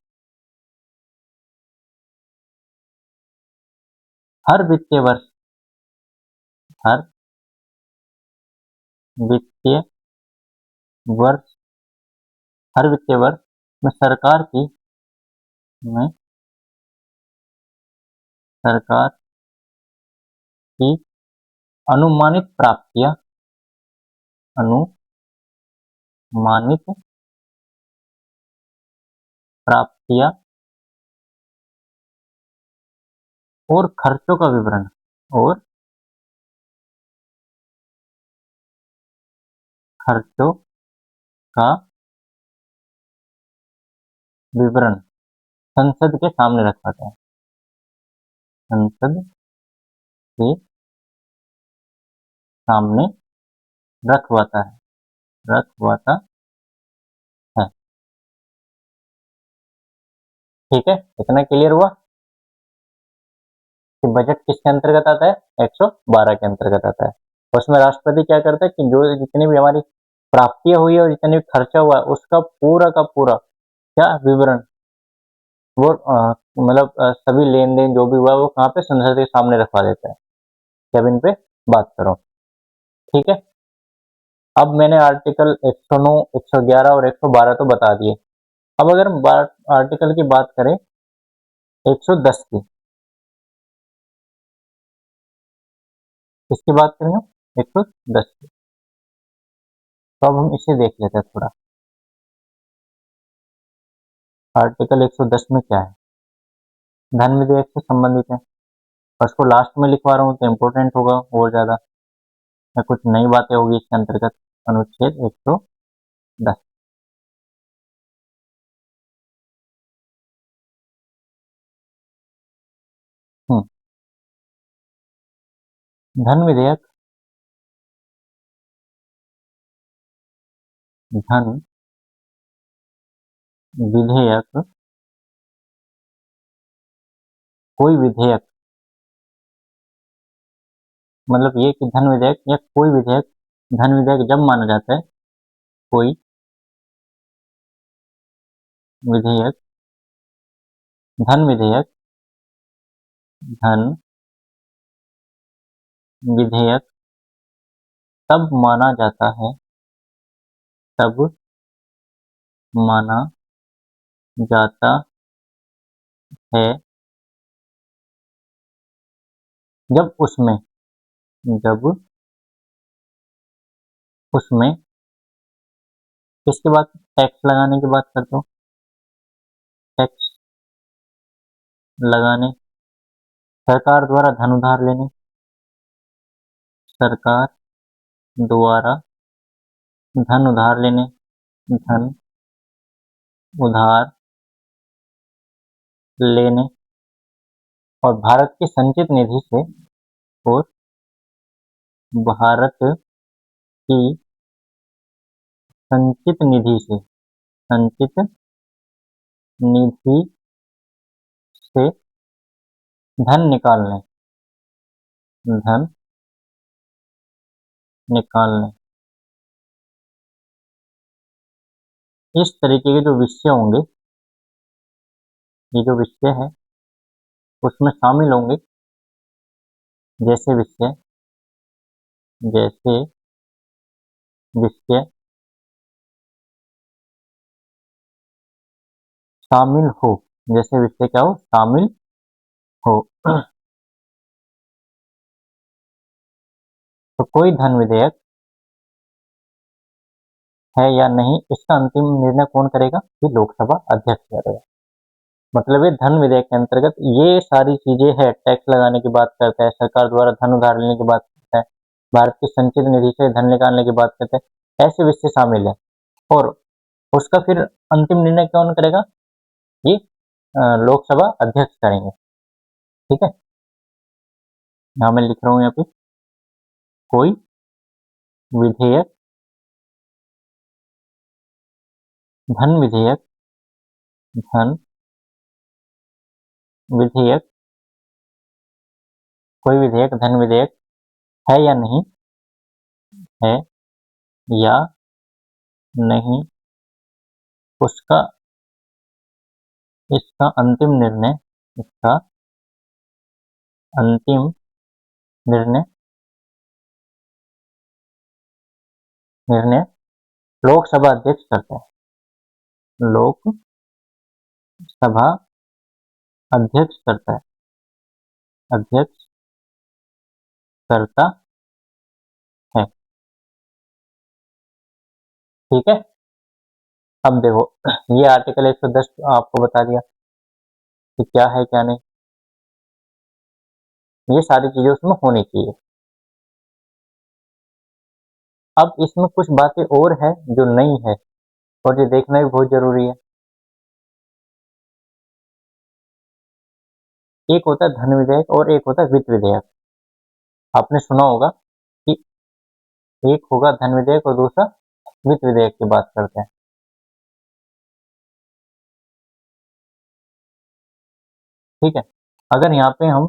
हर वित्तीय वर्ष, हर वित्तीय वर्ष, हर वित्तीय वर्ष में में सरकार की अनुमानित प्राप्तियां, अनुमानित प्राप्तियां और खर्चों का विवरण, और खर्चों का विवरण संसद के सामने रखवाता है, संसद के सामने रखवाता है, रखवाता है। ठीक है, इतना क्लियर हुआ कि बजट किसके अंतर्गत आता है, 112 के अंतर्गत आता है। उसमें राष्ट्रपति क्या करता है कि जो जितनी भी हमारी प्राप्तियां हुई है और जितनी भी खर्चा हुआ है उसका पूरा का पूरा क्या विवरण, वो मतलब सभी लेन देन जो भी हुआ वो कहाँ पे, संसद के सामने रखवा देता है जब इन पे बात करो। ठीक है, अब मैंने आर्टिकल 109, 111 और 112 तो बता दिए। अब अगर हम आर्टिकल की बात करें 110 की, किसकी बात करें हम, 110 की, तो अब हम इसे देख लेते हैं थोड़ा। आर्टिकल 110 में क्या है, धन विधेयक से संबंधित है, और उसको लास्ट में लिखवा रहा हूँ तो इम्पोर्टेंट होगा और ज्यादा, या कुछ नई बातें होगी इसके अंतर्गत। अनुच्छेद 110, धन विधेयक, धन विधेयक, कोई विधेयक, मतलब ये कि धन विधेयक या कोई विधेयक, धन विधेयक जब माना जाता है, कोई विधेयक, धन विधेयक, धन विधेयक तब माना जाता है, तब माना जाता है जब उसमें, जब उसमें किसके बाद, टैक्स लगाने की बात करता हूँ, टैक्स लगाने, सरकार द्वारा धन उधार लेने, सरकार द्वारा धन उधार लेने, धन उधार लेने, और भारत की संचित निधि से, और भारत की संचित निधि से, संचित निधि से धन निकालने, धन निकालने, इस तरीके के जो विषय होंगे, ये जो विषय है उसमें शामिल होंगे, जैसे विषय, जैसे विषय शामिल हो, जैसे विषय क्या हो, शामिल हो। तो कोई धन विधेयक है या नहीं, इसका अंतिम निर्णय कौन करेगा, ये लोकसभा अध्यक्ष करेगा। मतलब ये धन विधेयक के अंतर्गत ये सारी चीजें है, टैक्स लगाने की बात करता है, सरकार द्वारा धन उधार लेने की बात करता है, भारत की संचित निधि से धन निकालने की बात करते हैं, ऐसे विषय शामिल है। और उसका फिर अंतिम निर्णय कौन करेगा, ये लोकसभा अध्यक्ष करेंगे। ठीक है, यहाँ मैं लिख रहा हूँ यहाँ पे, कोई विधेयक, धन विधेयक, धन विधेयक, कोई विधेयक धन विधेयक है या नहीं, है या नहीं, उसका इसका अंतिम निर्णय, इसका अंतिम निर्णय निर्णय लोकसभा अध्यक्ष करता है, लोकसभा अध्यक्ष करता है, अध्यक्ष करता है। ठीक है, अब देखो ये आर्टिकल 110 आपको बता दिया कि क्या है क्या नहीं, ये सारी चीजें उसमें होनी चाहिए। अब इसमें कुछ बातें और है जो नहीं है और ये देखना भी बहुत जरूरी है। एक होता है धन विधेयक और एक होता है वित्त विधेयक। आपने सुना होगा कि एक होगा धन विधेयक और दूसरा वित्त विधेयक की बात करते हैं। ठीक है, अगर यहाँ पे हम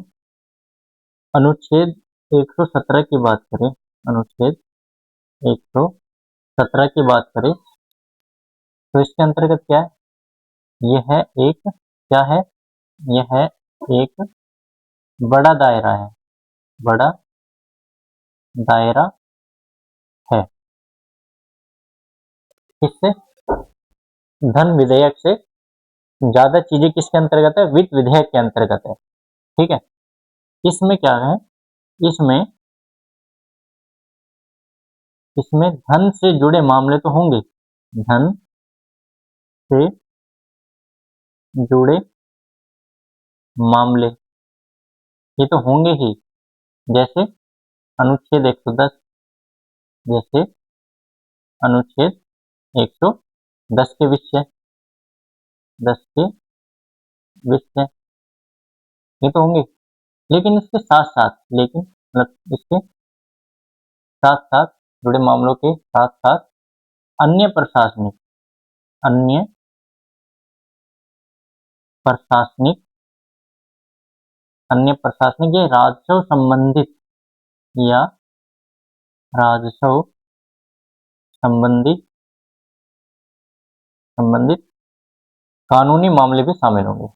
अनुच्छेद 117 की बात करें, अनुच्छेद 117 की बात करें तो इसके अंतर्गत क्या है, यह है एक क्या है, यह है एक बड़ा दायरा है, बड़ा दायरा है। किससे, धन विधेयक से ज्यादा चीजें किसके अंतर्गत है, वित्त विधेयक के अंतर्गत है। ठीक है, इसमें क्या है, इसमें इसमें धन से जुड़े मामले तो होंगे, धन से जुड़े मामले ये तो होंगे ही, जैसे अनुच्छेद 110, जैसे अनुच्छेद 110 के विषय, 10 के विषय ये तो होंगे। लेकिन इसके साथ साथ, लेकिन मतलब इसके साथ साथ जुड़े मामलों के साथ साथ अन्य प्रशासनिक, अन्य प्रशासनिक, अन्य प्रशासनिक ये राजस्व संबंधित या राजस्व संबंधित संबंधित कानूनी मामले भी शामिल होंगे,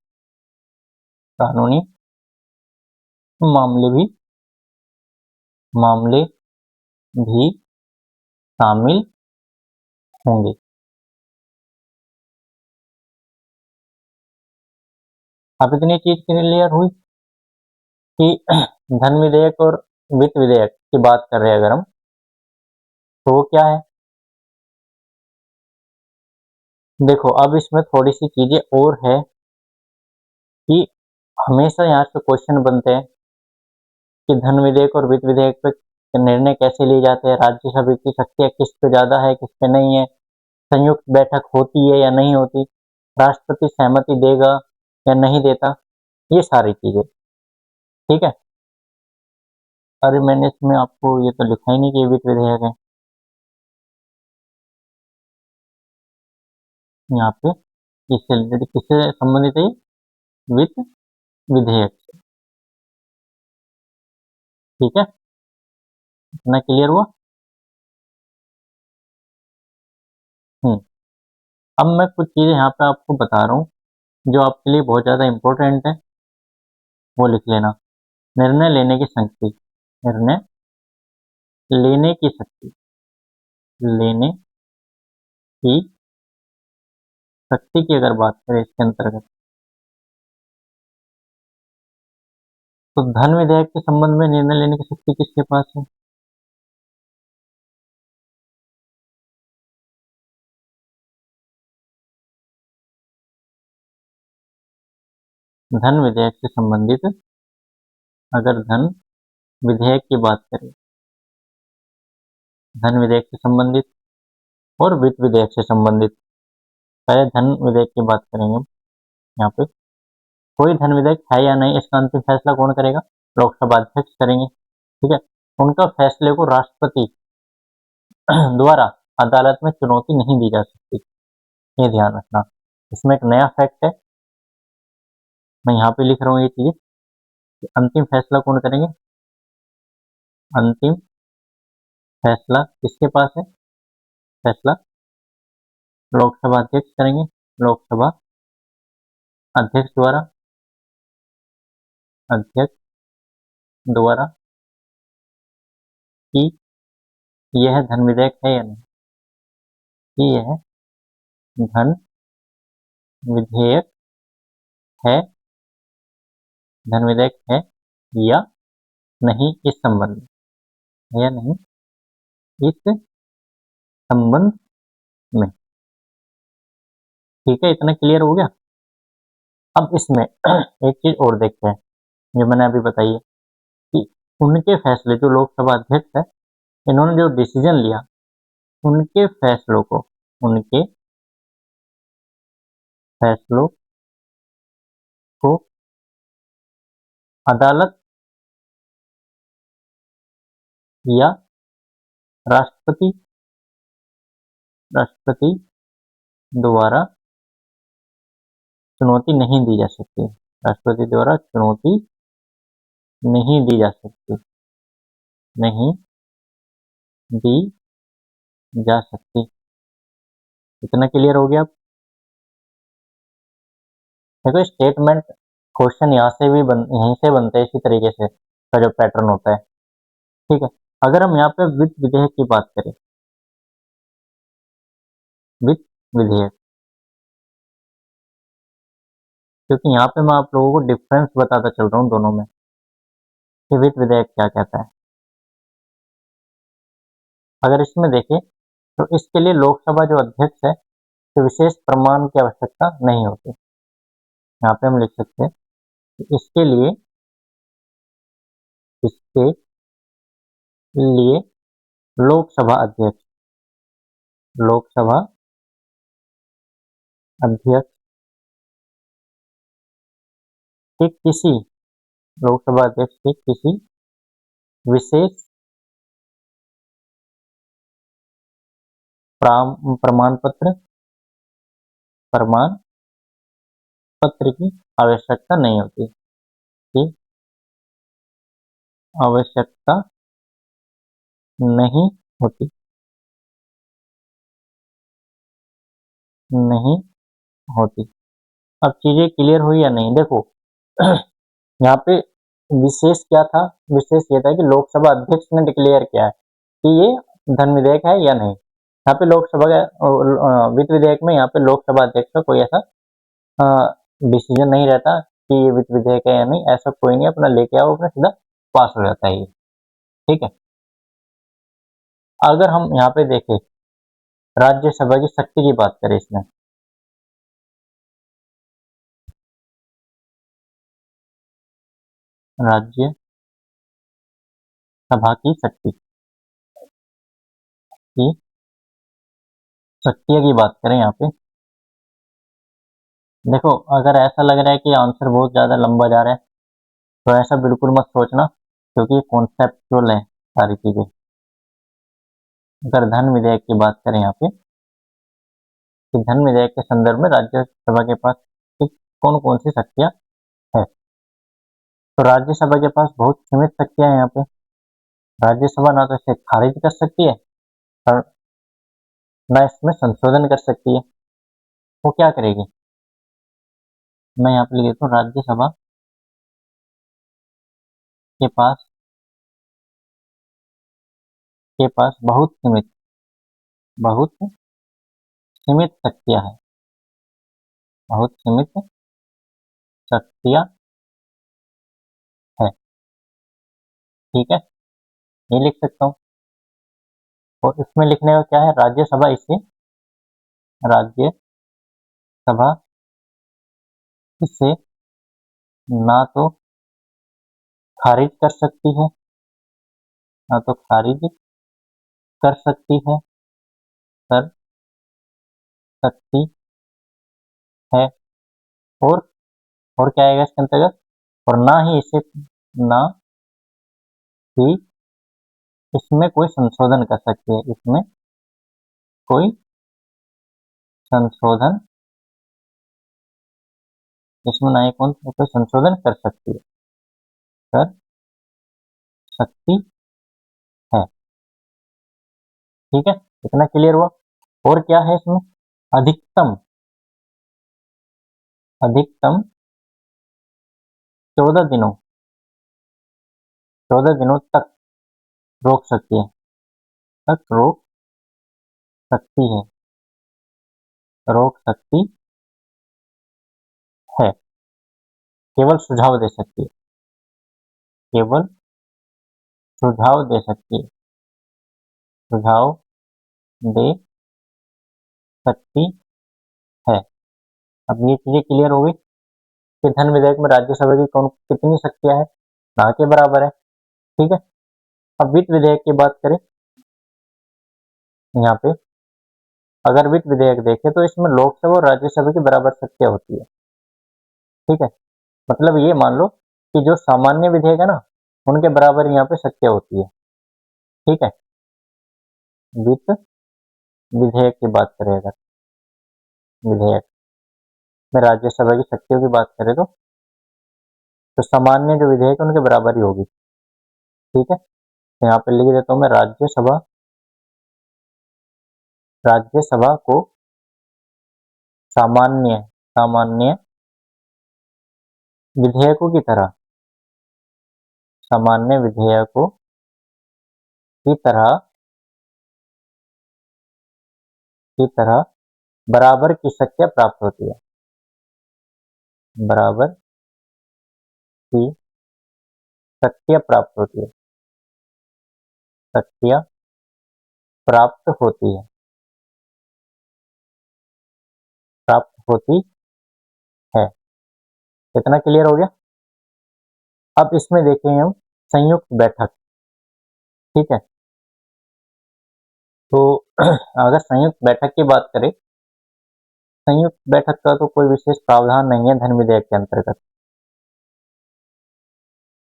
कानूनी मामले भी शामिल होंगे। अब इतनी चीज क्लियर हुई कि धन विधेयक और वित्त विधेयक की बात कर रहे हैं अगर हम, तो वो क्या है। देखो अब इसमें थोड़ी सी चीजें और है कि हमेशा यहाँ से क्वेश्चन बनते हैं कि धन विधेयक और वित्त विधेयक पे निर्णय कैसे लिए जाते हैं, राज्यसभा की शक्तियां किस पे ज्यादा है किस पे नहीं है, संयुक्त बैठक होती है या नहीं होती, राष्ट्रपति सहमति देगा या नहीं देता, ये सारी चीजें। ठीक है, अरे मैंने इसमें आपको ये तो लिखा ही नहीं कि वित्त विधेयक है, यहाँ पे इससे रिलेटेड किससे संबंधित है, वित्त विधेयक से। ठीक है, इतना क्लियर हुआ। हम्म, अब मैं कुछ चीजें यहाँ पे आपको बता रहा हूँ जो आपके लिए बहुत ज्यादा इंपॉर्टेंट है, वो लिख लेना। निर्णय लेने की शक्ति, निर्णय लेने की शक्ति, लेने की शक्ति की अगर बात करें इसके अंतर्गत, तो धन विधेयक के संबंध में निर्णय लेने की शक्ति किसके पास है, धन विधेयक से संबंधित, अगर धन विधेयक की बात करें, धन विधेयक से संबंधित और वित्त विधेयक से संबंधित, पहले धन विधेयक की बात करेंगे हम। यहाँ पे कोई धन विधेयक है या नहीं इसका अंतिम फैसला कौन करेगा, लोकसभा अध्यक्ष करेंगे। ठीक है, उनका फैसले को राष्ट्रपति द्वारा अदालत में चुनौती नहीं दी जा सकती। ये ध्यान रखना। इसमें एक नया फैक्ट है, मैं यहाँ पे लिख रहा हूँ ये चीजें कि अंतिम फैसला कौन करेंगे। अंतिम फैसला किसके पास है? फैसला लोकसभा अध्यक्ष करेंगे। लोकसभा अध्यक्ष द्वारा कि यह धन विधेयक है या नहीं, कि यह धन विधेयक है, धन विधेयक है या नहीं, इस संबंध में, या नहीं इस संबंध में। ठीक है, इतना क्लियर हो गया। अब इसमें एक चीज और देखते हैं जो मैंने अभी बताई है कि उनके फैसले, जो लोकसभा अध्यक्ष है, इन्होंने जो डिसीजन लिया, उनके फैसलों को अदालत या राष्ट्रपति द्वारा चुनौती नहीं दी जा सकती। राष्ट्रपति द्वारा चुनौती नहीं दी जा सकती, नहीं दी जा सकती। इतना क्लियर हो गया। देखो स्टेटमेंट क्वेश्चन यहाँ से भी यहीं से बनते हैं, इसी तरीके से का जो पैटर्न होता है। ठीक है, अगर हम यहाँ पे वित्त विधेयक की बात करें, वित्त विधेयक, क्योंकि यहाँ पे मैं आप लोगों को डिफरेंस बताता चल रहा हूँ दोनों में कि वित्त विधेयक क्या कहता है। अगर इसमें देखें तो इसके लिए लोकसभा जो अध्यक्ष है तो विशेष प्रमाण की आवश्यकता नहीं होती। यहाँ पे हम लिख सकते हैं कि इसके लिए लोकसभा अध्यक्ष के किसी लोकसभा अध्यक्ष के किसी विशेष प्रमाण पत्र की आवश्यकता नहीं होती, की आवश्यकता नहीं होती, नहीं होती। अब चीजें क्लियर हुई या नहीं? देखो यहाँ पे विशेष क्या था? विशेष ये था कि लोकसभा अध्यक्ष ने डिक्लेयर किया है कि ये धन विधेयक है या नहीं। यहाँ पे लोकसभा वित्त विधेयक में यहाँ पे लोकसभा अध्यक्ष का कोई ऐसा डिसीजन नहीं रहता कि ये वित्त विधेयक है या नहीं, ऐसा कोई नहीं, अपना लेके आओ, अपना सीधा पास हो जाता है ये। ठीक है, अगर हम यहाँ पे देखें राज्यसभा की शक्ति की बात करें, इसमें राज्यसभा की शक्तियों की बात करें यहाँ पे, देखो अगर ऐसा लग रहा है कि आंसर बहुत ज्यादा लंबा जा रहा है तो ऐसा बिल्कुल मत सोचना, क्योंकि कॉन्सेप्चुअल है सारी चीजें। अगर धन विधेयक की बात करें यहाँ पे, कि धन विधेयक के संदर्भ में राज्यसभा के पास कौन कौन सी शक्तियां है, तो राज्यसभा के पास बहुत सीमित शक्तियां हैं। यहाँ पे राज्यसभा ना तो इसे खारिज कर सकती है और न इसमें संशोधन कर सकती है। वो क्या करेगी? मैं यहाँ पे लिख देता हूँ, राज्यसभा के पास बहुत सीमित शक्तियां हैं, बहुत सीमित शक्तियां है। ठीक है, ये लिख सकता हूँ। और इसमें लिखने का क्या है, राज्यसभा इसे ना तो खारिज कर सकती है, ना तो खारिज कर सकती है कर सकती है और क्या आएगा इसके अंतर्गत, और ना ही इसमें कोई संशोधन कर सकती है, इसमें कोई संशोधन, इसमें ना कौन कोई संशोधन कर सकती है, कर सकती है। ठीक है, इतना क्लियर हुआ। और क्या है इसमें, अधिकतम, अधिकतम 14 दिनों, 14 दिनों तक रोक सकती है, तक रोक सकती है, रोक सकती है, केवल सुझाव दे सकती है, केवल सुझाव दे सकती है, सुझाव दे सकती है। अब ये चीजें क्लियर हो गई कि धन विधेयक में राज्यसभा की कौन कितनी शक्तियां है, ना के बराबर है। ठीक है, अब वित्त विधेयक की बात करें, यहाँ पे अगर वित्त विधेयक देखें तो इसमें लोकसभा और राज्यसभा की बराबर शक्तियां होती है। ठीक है, मतलब ये मान लो कि जो सामान्य विधेयक है ना, उनके बराबर यहाँ पे शक्तियां होती है। ठीक है, वित्त विधेयक की बात करें अगर विधेयक में राज्यसभा की शक्तियों की बात करें तो सामान्य जो विधेयक है उनके बराबर ही होगी। ठीक है, तो यहाँ पे लिख देता हूँ मैं, राज्यसभा, राज्यसभा को सामान्य, सामान्य विधेयकों की तरह, सामान्य विधेयकों की तरह, की तरह बराबर की शक्तियां प्राप्त होती है, बराबर की शक्तियां प्राप्त होती है, शक्तियां प्राप्त होती है, प्राप्त होती है। कितना क्लियर हो गया। अब इसमें देखेंगे हम संयुक्त बैठक। ठीक है, तो अगर संयुक्त बैठक की बात करें, संयुक्त बैठक का तो कोई विशेष प्रावधान नहीं है धन विधेयक के अंतर्गत।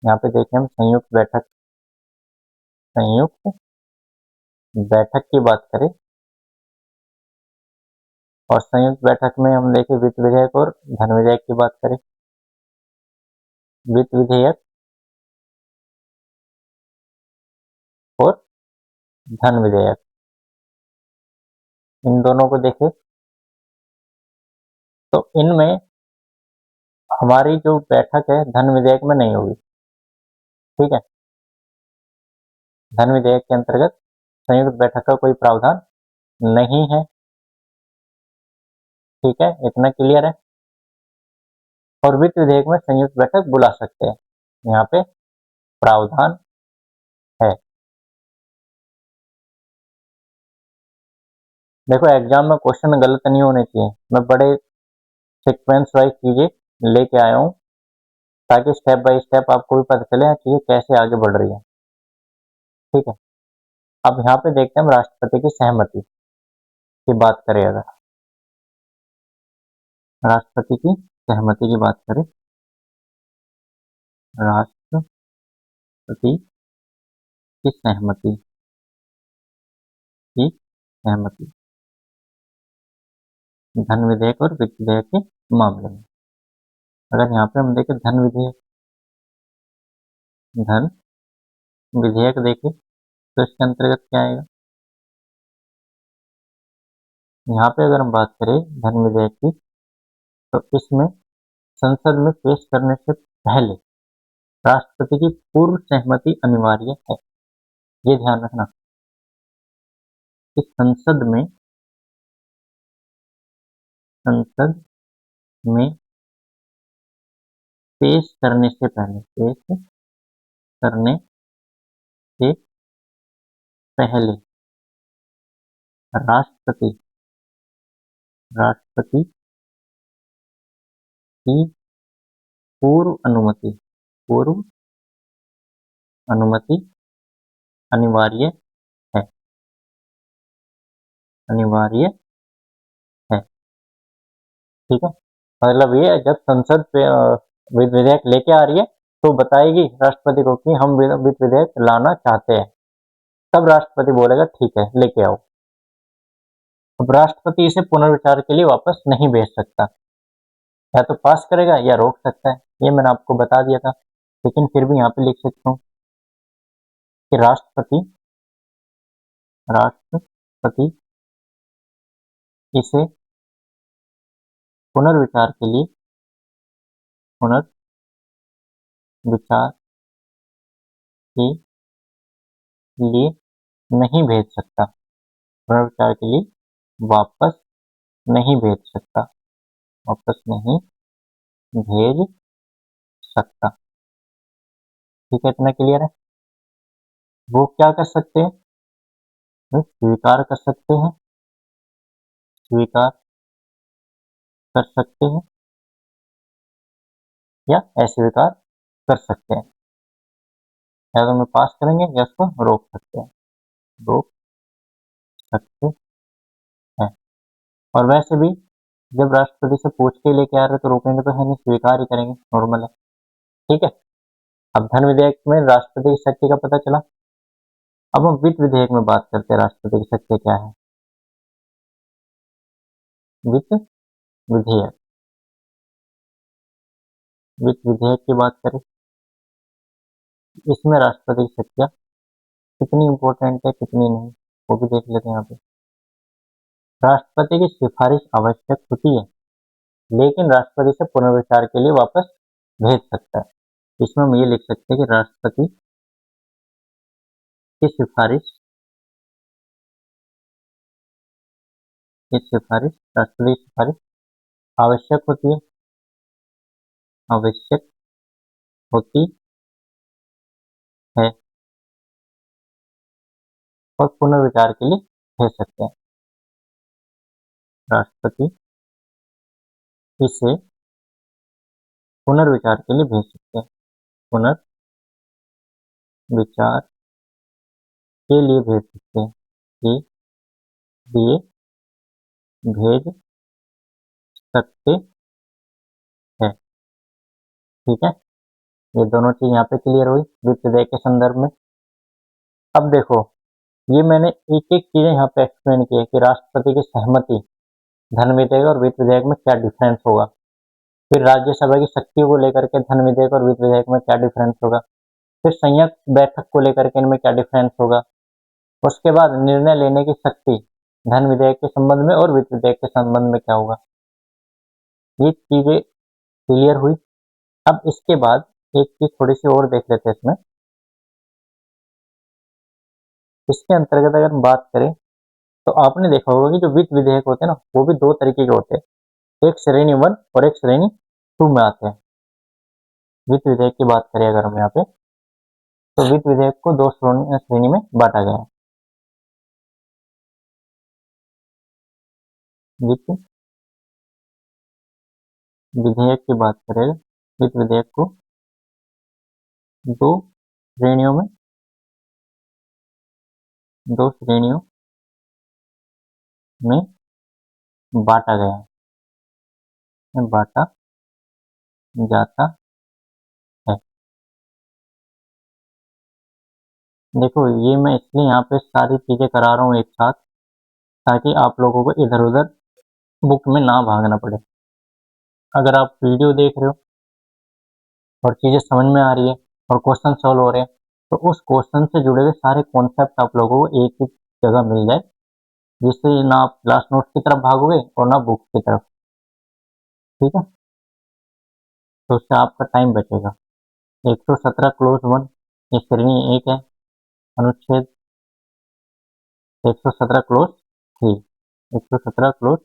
यहाँ पे देखें हम संयुक्त बैठक, संयुक्त बैठक की बात करें और संयुक्त बैठक में हम देखें वित्त विधेयक और धन विधेयक की बात करें, वित्त विधेयक और धन विधेयक, इन दोनों को देखें तो इनमें हमारी जो बैठक है धन विधेयक में नहीं होगी। ठीक है, धन विधेयक के अंतर्गत संयुक्त बैठक का कोई प्रावधान नहीं है। ठीक है, इतना क्लियर है। और वित्त विधेयक में संयुक्त बैठक बुला सकते हैं, यहाँ पे प्रावधान है। देखो एग्जाम में क्वेश्चन गलत नहीं होने चाहिए, मैं बड़े सीक्वेंस वाइज चीजें लेके आया हूँ ताकि स्टेप बाय स्टेप आपको भी पता चले चीजें कैसे आगे बढ़ रही है। ठीक है, अब यहाँ पे देखते हैं हम राष्ट्रपति की सहमति की बात करें, अगर राष्ट्रपति की सहमति की बात करें, राष्ट्रपति की सहमति, की सहमति धन विधेयक और वित्त विधेयक के मामले में। अगर यहाँ पे हम देखें धन विधेयक, धन विधेयक देखें तो इसके अंतर्गत क्या आएगा, यहाँ पे अगर हम बात करें धन विधेयक की तो इसमें संसद में पेश करने से पहले राष्ट्रपति की पूर्व सहमति अनिवार्य है। ये ध्यान रखना कि संसद में, संसद में पेश करने से पहले, पेश करने से पहले राष्ट्रपति, राष्ट्रपति की पूर्व अनुमति, पूर्व अनुमति अनिवार्य है, अनिवार्य है। ठीक है, मतलब ये जब संसद पे विधेयक लेके आ रही है तो बताएगी राष्ट्रपति को कि हम वित्त विधेयक लाना चाहते हैं, तब राष्ट्रपति बोलेगा ठीक है लेके आओ। अब राष्ट्रपति इसे पुनर्विचार के लिए वापस नहीं भेज सकता, या तो पास करेगा या रोक सकता है। ये मैंने आपको बता दिया था, लेकिन फिर भी यहाँ पे लिख सकता हूँ कि राष्ट्रपति इसे पुनर्विचार के लिए नहीं भेज सकता, पुनर्विचार के लिए वापस नहीं भेज सकता, वापस नहीं भेज सकता। ठीक है, इतना क्लियर है। वो क्या कर सकते हैं, वो स्वीकार कर सकते हैं, स्वीकार कर सकते हैं या अस्वीकार कर सकते हैं। या तो में पास करेंगे या उसको रोक सकते हैं, रोक सकते हैं। और वैसे भी जब राष्ट्रपति से पूछ के लेके आ रहे तो रोकेंगे तो है नहीं, स्वीकार ही करेंगे, नॉर्मल है। ठीक है, अब धन विधेयक में राष्ट्रपति की शक्ति का पता चला। अब हम वित्त विधेयक में बात करते हैं, राष्ट्रपति की शक्ति क्या है। वित्त विधेयक, वित्त विधेयक की बात करें, इसमें राष्ट्रपति की शक्तियां कितनी इंपॉर्टेंट है कितनी नहीं, वो भी देख लेते हैं। यहाँ पे राष्ट्रपति की सिफारिश आवश्यक होती है, लेकिन राष्ट्रपति से पुनर्विचार के लिए वापस भेज सकता है। इसमें हम ये लिख सकते हैं कि राष्ट्रपति की सिफारिश, राष्ट्रपति की सिफारिश आवश्यक होती है, आवश्यक होती है और पुनर्विचार के लिए भेज सकते हैं। राष्ट्रपति इसे पुनर्विचार के लिए भेज सकते हैं, पुनर्विचार के लिए भेज सकते हैं, के लिए भेज सकते हैं। ठीक है, ये दोनों चीज यहाँ पे क्लियर हुई वित्त विधेयक के संदर्भ में। अब देखो, ये मैंने एक एक चीजें यहाँ पे एक्सप्लेन की है कि राष्ट्रपति की सहमति धन विधेयक और वित्त विधेयक में क्या डिफरेंस होगा, फिर राज्यसभा की शक्तियों को लेकर के धन विधेयक और वित्त विधेयक में क्या डिफरेंस होगा, फिर संयुक्त बैठक को लेकर के इनमें क्या डिफरेंस होगा, उसके बाद निर्णय लेने की शक्ति धन विधेयक के संबंध में और वित्त विधेयक के संबंध में क्या होगा। ये चीजें क्लियर हुई। अब इसके बाद एक चीज थोड़ी सी और देख लेते हैं इसमें। इसके अंतर्गत अगर हम बात करें तो आपने देखा होगा कि जो वित्त विधेयक होते हैं ना, वो भी दो तरीके के होते हैं, एक श्रेणी 1 और एक श्रेणी 2 में आते हैं। वित्त विधेयक की बात करें अगर हम यहाँ पे, तो वित्त विधेयक को दो श्रेणी में बांटा गया है। वित्त विधेयक की बात करें, वित्त विधेयक को दो श्रेणियों में, दो श्रेणियों में बांटा गया है, बांटा जाता है। देखो, ये मैं इसलिए यहाँ पे सारी चीजें करा रहा हूँ एक साथ, ताकि आप लोगों को इधर उधर बुक में ना भागना पड़े। अगर आप वीडियो देख रहे हो और चीजें समझ में आ रही है और क्वेश्चन सॉल्व हो रहे हैं, तो उस क्वेश्चन से जुड़े हुए सारे कॉन्सेप्ट आप लोगों को एक ही जगह मिल जाए, जिससे ना आप क्लास नोट्स की तरफ भागोगे और ना बुक की तरफ। ठीक है, तो उससे आपका टाइम बचेगा। 117 क्लोज 1 ये श्रेणी 1 है, अनुच्छेद 117 क्लोज 3, 117 क्लोज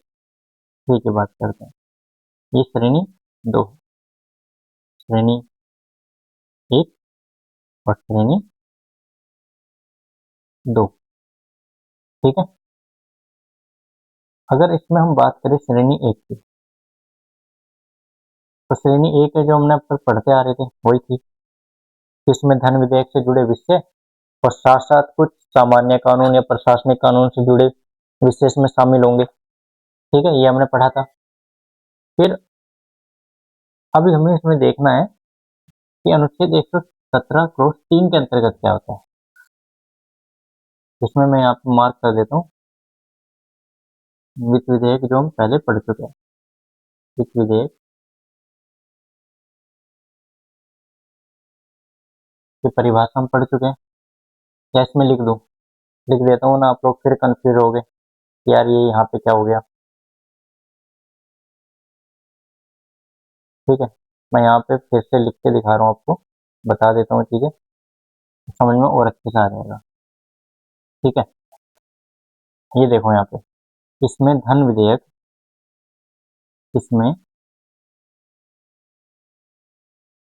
3 की बात करते हैं। ये श्रेणी 2, श्रेणी 1 और श्रेणी 2। ठीक है, अगर इसमें हम बात करें श्रेणी 1 की, तो श्रेणी 1 है जो हमने अब तक पढ़ते आ रहे थे वही थी। इसमें धन विधेयक से जुड़े विषय और साथ साथ कुछ सामान्य कानून या प्रशासनिक कानून से जुड़े विषय इसमें शामिल होंगे। ठीक है, ये हमने पढ़ा था। फिर अभी हमें इसमें देखना है कि अनुच्छेद 117 क्लोज 3 के अंतर्गत क्या होता है। इसमें मैं यहाँ पे मार्क कर देता हूँ वित्त विधेयक जो हम पहले पढ़ चुके हैं, वित्त विधेयक की परिभाषा हम पढ़ चुके हैं। क्या इसमें लिख दूं? लिख देता हूँ ना, आप लोग फिर कंफ्यूज हो गए कि यार ये यहाँ पे क्या हो गया। ठीक है, मैं यहाँ पे फिर से लिख के दिखा रहा हूँ आपको, बता देता हूँ चीजें, समझ में और अच्छे से आ जाएगा। ठीक है, ये देखो यहाँ पे, इसमें धन विधेयक, इसमें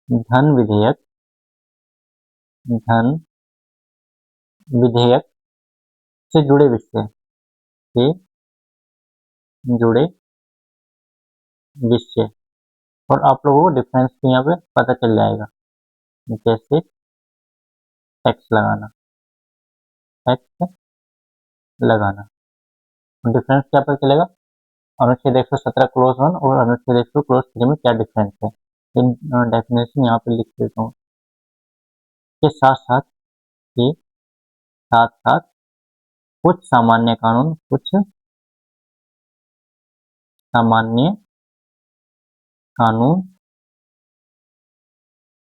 धन विधेयक, धन विधेयक से जुड़े विषय, से जुड़े विषय, और आप लोगों को डिफरेंस भी यहाँ पे पता चल जाएगा। जैसे टैक्स लगाना, टैक्स लगाना, डिफरेंस क्या पता चलेगा? अनुच्छेद 117 क्लोज 1 और अनुच्छेद 100 क्लोज 3 में क्या डिफरेंस है, इन डेफिनेशन यहाँ पे लिख देता हूँ। के साथ साथ, के साथ साथ कुछ सामान्य कानून, कुछ सामान्य कानून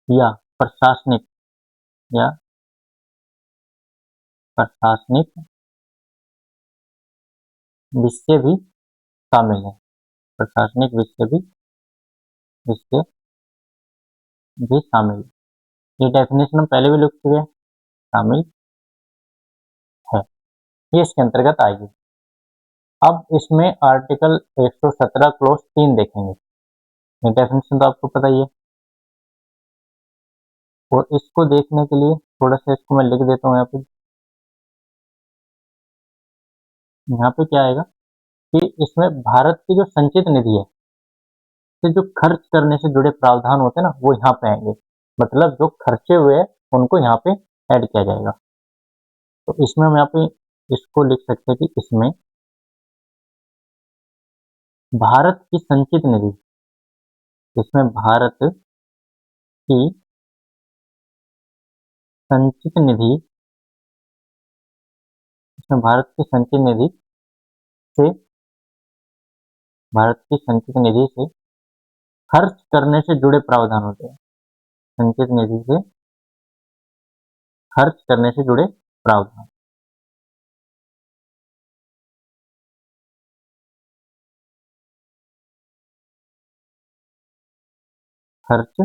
या प्रशासनिक, या प्रशासनिक विषय भी शामिल है, प्रशासनिक विषय भी, विषय भी शामिल है। ये डेफिनेशन हम पहले भी लिख चुके हैं, शामिल है, ये इसके अंतर्गत आएगी। अब इसमें आर्टिकल 117 क्लोज 3 देखेंगे। ये डेफिनेशन तो आपको पता ही है, और इसको देखने के लिए थोड़ा सा इसको मैं लिख देता हूँ यहाँ पे। यहाँ पे क्या आएगा कि इसमें भारत की जो संचित निधि है, तो जो खर्च करने से जुड़े प्रावधान होते हैं ना, वो यहाँ पे आएंगे, मतलब जो खर्चे हुए हैं उनको यहाँ पे ऐड किया जाएगा। तो इसमें हम यहाँ पे इसको लिख सकते हैं कि इसमें भारत की संचित निधि, इसमें भारत की संचित निधि, इसमें भारत की संचित निधि से, भारत की संचित निधि से खर्च करने से जुड़े प्रावधान होते हैं, संचित निधि से खर्च करने से जुड़े प्रावधान। खर्च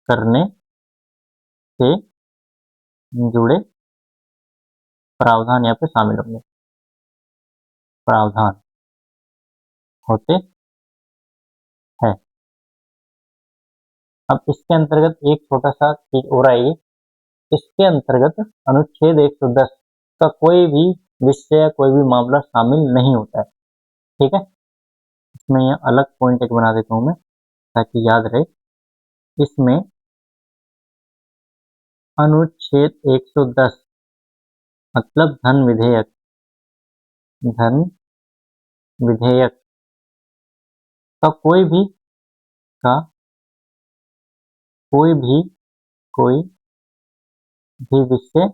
करने से जुड़े प्रावधान यहाँ पे शामिल होंगे, प्रावधान होते हैं। अब इसके अंतर्गत एक छोटा सा चीज और आएगी, इसके अंतर्गत अनुच्छेद 110 का कोई भी विषय, कोई भी मामला शामिल नहीं होता है। ठीक है, इसमें यह अलग पॉइंट एक बना देता हूं मैं ताकि याद रहे। इसमें अनुच्छेद 110 मतलब धन विधेयक, धन विधेयक का कोई भी, का कोई भी, कोई भी विषय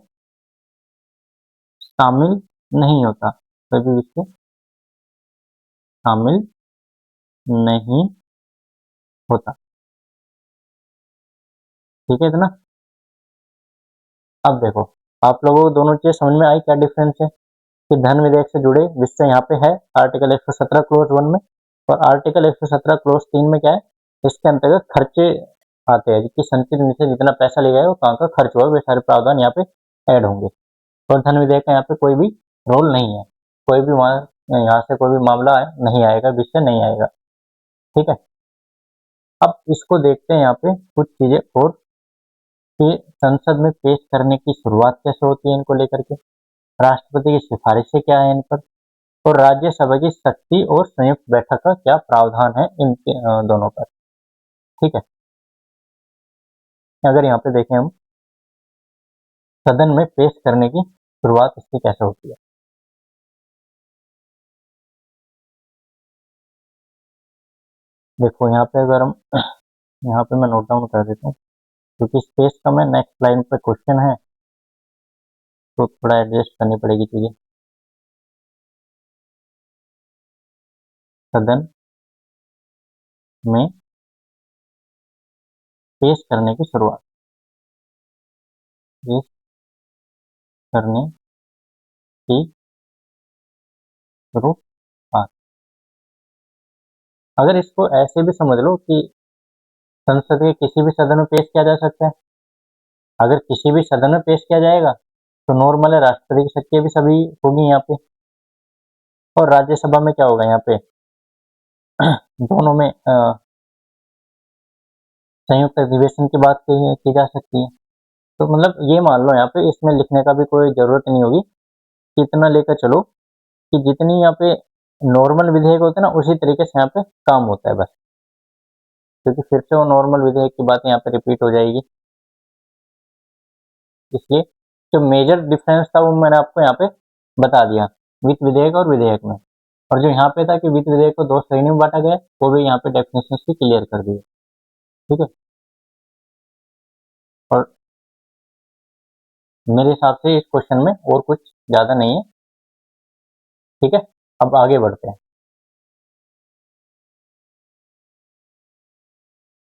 शामिल नहीं होता, कोई भी विषय शामिल नहीं होता। ठीक है इतना। अब देखो, आप लोगों को दोनों चीजें समझ में आई, क्या डिफरेंस है कि धन विधेयक से जुड़े विषय यहाँ पे है आर्टिकल 117 क्लोज 1 में, और आर्टिकल 117 क्लोज 3 में क्या है, इसके अंतर्गत खर्चे आते हैं कि संचित निधि से जितना पैसा लिया है वो कहाँ का खर्च हुआ, वे सारे प्रावधान यहाँ पे ऐड होंगे। और धन विधेयक का यहाँ पे कोई भी रोल नहीं है, कोई भी यहाँ से कोई भी मामला नहीं आएगा, विषय नहीं आएगा। ठीक है, अब इसको देखते हैं यहाँ पे कुछ चीजें और कि संसद में पेश करने की शुरुआत कैसे होती है इनको लेकर के, राष्ट्रपति की सिफारिशें क्या है इन पर, और राज्यसभा की शक्ति और संयुक्त बैठक का क्या प्रावधान है इन दोनों पर। ठीक है, अगर यहाँ पे देखें हम सदन में पेश करने की शुरुआत इसकी कैसे होती है। देखो यहाँ पे अगर हम यहाँ पे मैं नोट डाउन कर देता हूँ क्योंकि स्पेस कम है, नेक्स्ट लाइन पे क्वेश्चन है तो थोड़ा एडजस्ट करनी पड़ेगी चीजें। सदन में पेश करने की शुरुआत, पेश करने की शुरुआत। अगर इसको ऐसे भी समझ लो कि संसद के किसी भी सदन में पेश किया जा सकता है। अगर किसी भी सदन में पेश किया जाएगा तो नॉर्मल है, राष्ट्रपति की शक्तियां भी सभी होगी यहाँ पे। और राज्यसभा में क्या होगा, यहाँ पे दोनों में संयुक्त अधिवेशन की बात की जा सकती है। तो मतलब ये मान लो यहाँ पे इसमें लिखने का भी कोई जरूरत नहीं होगी, इतना लेकर चलो कि जितनी यहाँ पे नॉर्मल विधेयक होते हैं ना उसी तरीके से यहाँ पे काम होता है बस, क्योंकि फिर से वो नॉर्मल विधेयक की बात यहाँ पे रिपीट हो जाएगी। इसलिए जो मेजर डिफरेंस था वो मैंने आपको यहाँ पे बता दिया वित्त विधेयक और विधेयक में। और जो यहाँ पे था कि वित्त विधेयक को दो श्रेणी में बांटा गया, वो भी यहाँ पे डेफिनेशन भी क्लियर कर दिए। ठीक है, और मेरे हिसाब से इस क्वेश्चन में और कुछ ज्यादा नहीं है। ठीक है, अब आगे बढ़ते हैं।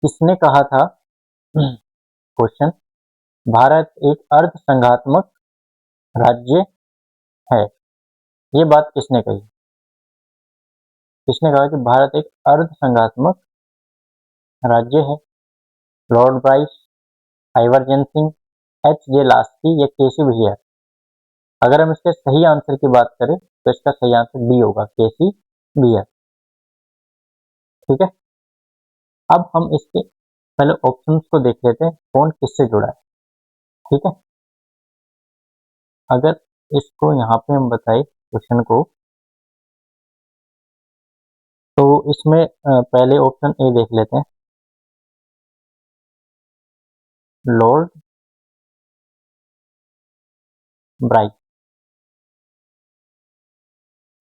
किसने कहा था, क्वेश्चन, भारत एक अर्ध संघात्मक राज्य है? ये बात किसने कही? किसने कहा कि भारत एक अर्ध संघात्मक राज्य है? Lord Bryce, Ivor Jennings, H J Laski या केसी बियर? अगर हम इसके सही आंसर की बात करें तो इसका सही आंसर डी होगा, केसी बियर। ठीक है, अब हम इसके पहले ऑप्शंस को देख लेते हैं कौन किससे जुड़ा है। ठीक है, अगर इसको यहाँ पे हम बताए क्वेश्चन को, तो इसमें पहले ऑप्शन ए देख लेते हैं, लॉर्ड ब्राइस।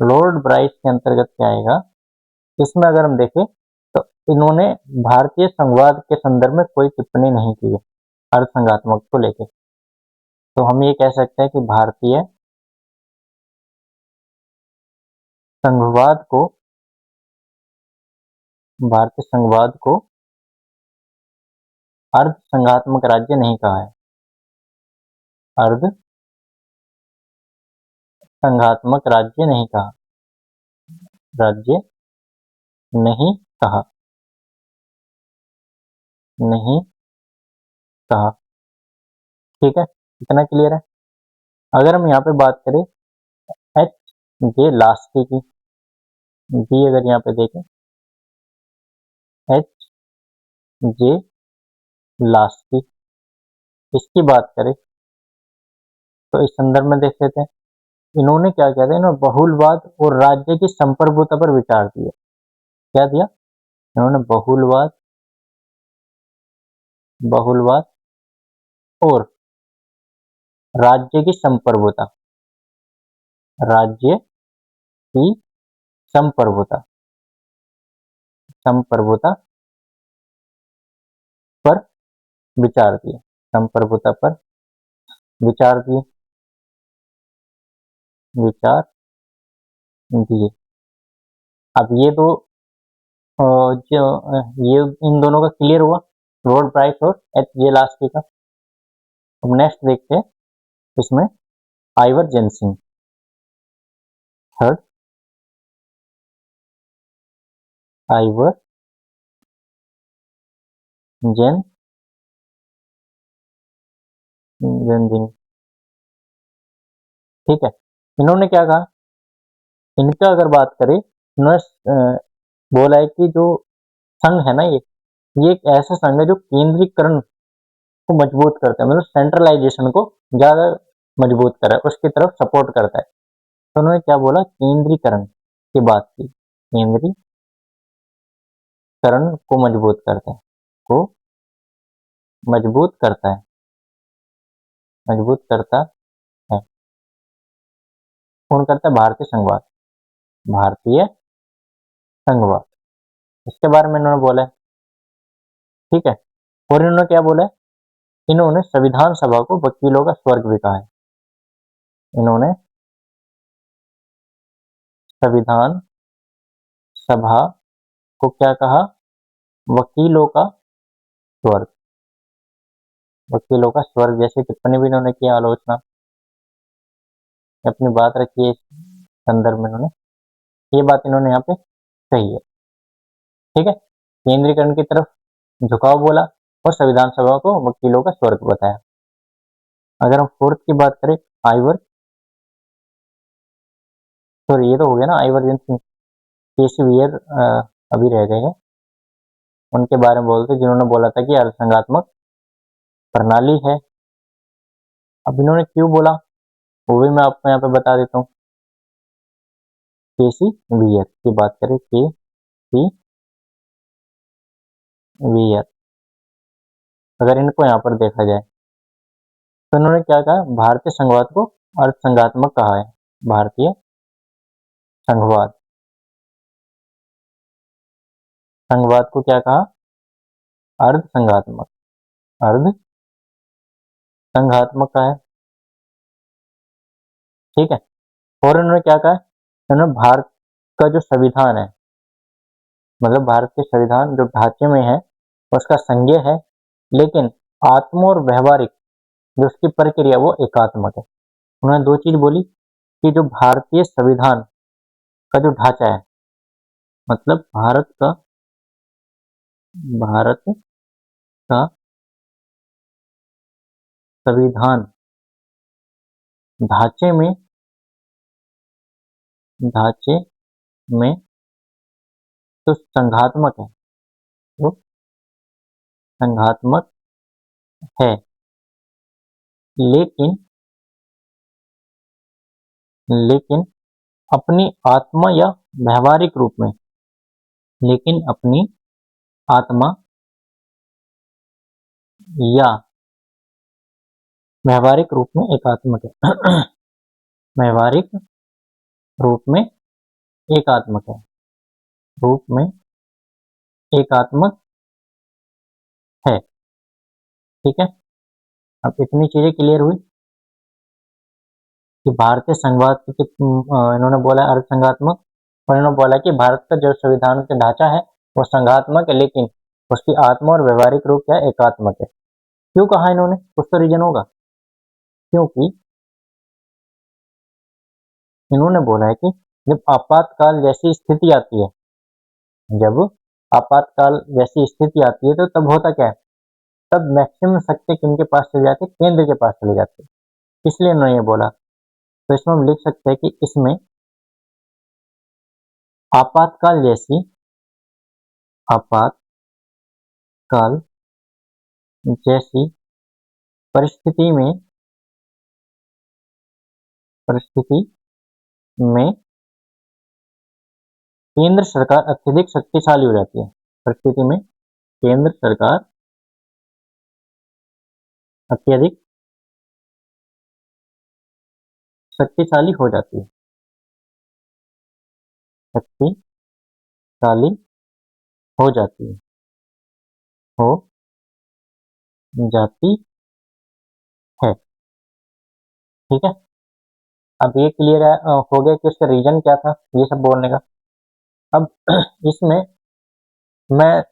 लॉर्ड ब्राइस के अंतर्गत क्या आएगा, इसमें अगर हम देखें तो इन्होंने भारतीय संघवाद के संदर्भ में कोई टिप्पणी नहीं की है अर्थसंघात्मक को लेकर। तो हम ये कह सकते हैं कि भारतीय संघवाद को अर्ध संघात्मक राज्य नहीं कहा है, अर्ध संघात्मक राज्य नहीं कहा, राज्य नहीं कहा, नहीं कहा। ठीक है, इतना क्लियर है। अगर हम यहाँ पे बात करें एच जे लास्की की, बी अगर यहाँ पे देखें एच जे लास्की, इसकी बात करें तो इस संदर्भ में देख लेते हैं इन्होंने क्या किया था, इन्होंने बहुलवाद और राज्य की संप्रभुता पर विचार दिया। क्या दिया इन्होंने, बहुलवाद और राज्य की संप्रभुता, राज्य की संप्रभुता पर विचार दिए, संप्रभुता पर विचार दिए, विचार दिए। अब ये दो जो ये इन दोनों का क्लियर हुआ, लॉर्ड ब्राइस और एच जे लास्की का। अब नेक्स्ट देखते हैं इसमें आइवर्जन सिंह, थर्ड आइवर्जन सिंह। ठीक है, इन्होंने क्या कहा, इनका अगर बात करें इन्होंने बोला है कि जो संघ है ना ये एक ऐसा संघ है जो केंद्रीकरण को मजबूत करता है, मतलब सेंट्रलाइजेशन को ज्यादा मजबूत कर रहा है, उसकी तरफ सपोर्ट करता है। तो उन्होंने क्या बोला, केंद्रीकरण की बात की, केंद्रीकरण को मजबूत करता है, को मजबूत करता है, मजबूत करता है। कौन करता है, भारतीय संघवाद, भारतीय संघवाद, इसके बारे में इन्होंने बोला है। ठीक है, और इन्होंने क्या बोला है, इन्होंने संविधान सभा को वकीलों का स्वर्ग भी कहा है। इन्होंने संविधान सभा को क्या कहा? वकीलों का स्वर्ग। वकीलों का स्वर्ग जैसी टिप्पणी भी इन्होंने किया, आलोचना अपनी बात रखी है इस संदर्भ में इन्होंने, ये बात इन्होंने यहाँ पे कही है। ठीक है, केंद्रीकरण की तरफ झुकाव बोला और संविधान सभा को वकीलों का स्वर्ग बताया। अगर हम फोर्थ की बात करें, आइवर, तो ये तो हो गया ना, आइवर सिंह, केसी वियर अभी रह गए हैं, उनके बारे में बोलते, जिन्होंने बोला था कि अल्पसंख्यात्मक प्रणाली है। अब इन्होंने क्यों बोला वो भी मैं आपको यहाँ पे बता देता हूँ। केसी वियर की बात करें, के सी वियर, अगर इनको यहाँ पर देखा जाए तो इन्होंने क्या कहा? भारतीय संघवाद को अल्पसंख्यात्मक कहा है। भारतीय संघवाद, संघवाद को क्या कहा? अर्धसंघात्मक, अर्धसंघात्मक का है। ठीक है, और इन्होंने क्या कहा? इन्होंने भारत का जो संविधान है, मतलब भारत के संविधान जो ढांचे में है उसका संज्ञेय है, लेकिन आत्म और व्यवहारिक जो उसकी प्रक्रिया वो एकात्मक है। उन्होंने दो चीज बोली कि जो भारतीय संविधान का जो ढांचा है, मतलब भारत का संविधान ढांचे में तो संघात्मक है, वो संघात्मक है, लेकिन अपनी आत्मा या व्यवहारिक रूप में, लेकिन अपनी आत्मा या व्यवहारिक रूप में एकात्मक है। व्यवहारिक रूप में एकात्मक है, रूप में एकात्मक है। ठीक है, अब इतनी चीजें क्लियर हुई कि भारतीय संघवाद की इन्होंने बोला अल्पसंघात्मक, और इन्होंने बोला कि भारत का जो संविधान का ढांचा है वो संघात्मक है, लेकिन उसकी आत्मा और व्यवहारिक रूप क्या है? एकात्मक है। क्यों कहा इन्होंने? कुछ तो रीजन होगा, क्योंकि इन्होंने बोला है कि जब आपातकाल जैसी स्थिति आती है, जब आपातकाल जैसी स्थिति आती है तो तब होता क्या है? तब मैक्सिमम शक्ति किनके पास चले जाती है? केंद्र के पास चले जाते हैं। इसलिए उन्होंने ये बोला। तो इसमें हम लिख सकते हैं कि इसमें आपातकाल जैसी परिस्थिति में केंद्र सरकार अत्यधिक शक्तिशाली हो जाती है। परिस्थिति में केंद्र सरकार अत्यधिक शक्तिशाली हो जाती है, शक्तिशाली हो जाती है, हो जाती है। ठीक है, अब ये क्लियर है, हो गया कि उसका रीजन क्या था ये सब बोलने का। अब इसमें मैं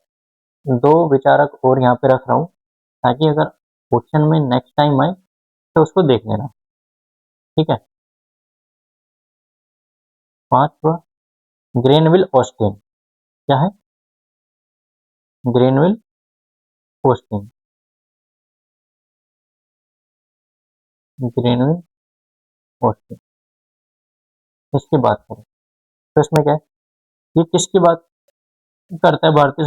दो विचारक और यहाँ पे रख रहा हूँ, ताकि अगर क्वेश्चन में नेक्स्ट टाइम आए तो उसको देख लेना। ठीक है, पांचवा, ग्रेनविल ऑस्टिन। क्या है? ग्रेनविल ऑस्टिन, ग्रेनविल ऑस्टिन, इसकी बात करें तो इसमें क्या है? ये किसकी बात करता है? भारतीय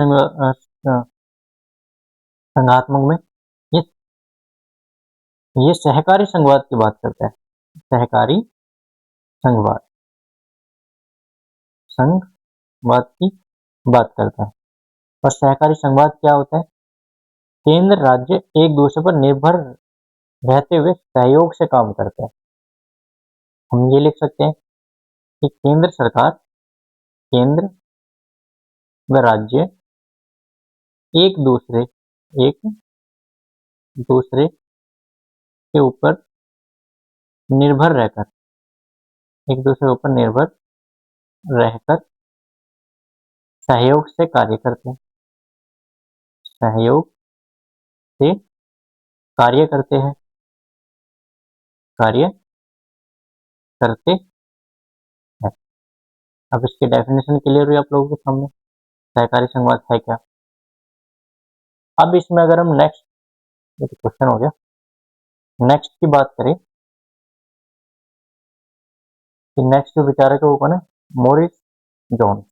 संघात्मक में ये सहकारी संघवाद की बात करता है। सहकारी संघवाद, संघवाद की बात करता है। और सहकारी संघवाद क्या होता है? केंद्र राज्य एक दूसरे पर निर्भर रहते हुए सहयोग से काम करते हैं। हम ये लिख सकते हैं कि केंद्र व राज्य एक दूसरे के ऊपर निर्भर रहकर सहयोग से कार्य करते हैं, सहयोग से कार्य करते हैं, कार्य करते हैं। अब इसकी डेफिनेशन क्लियर हुई आप लोगों के सामने, सहकारी संघवाद है क्या। अब इसमें अगर हम नेक्स्ट, ये तो क्वेश्चन हो गया, नेक्स्ट की बात करें कि नेक्स्ट जो विचारक है वो कौन है, मोरिस जोन्स।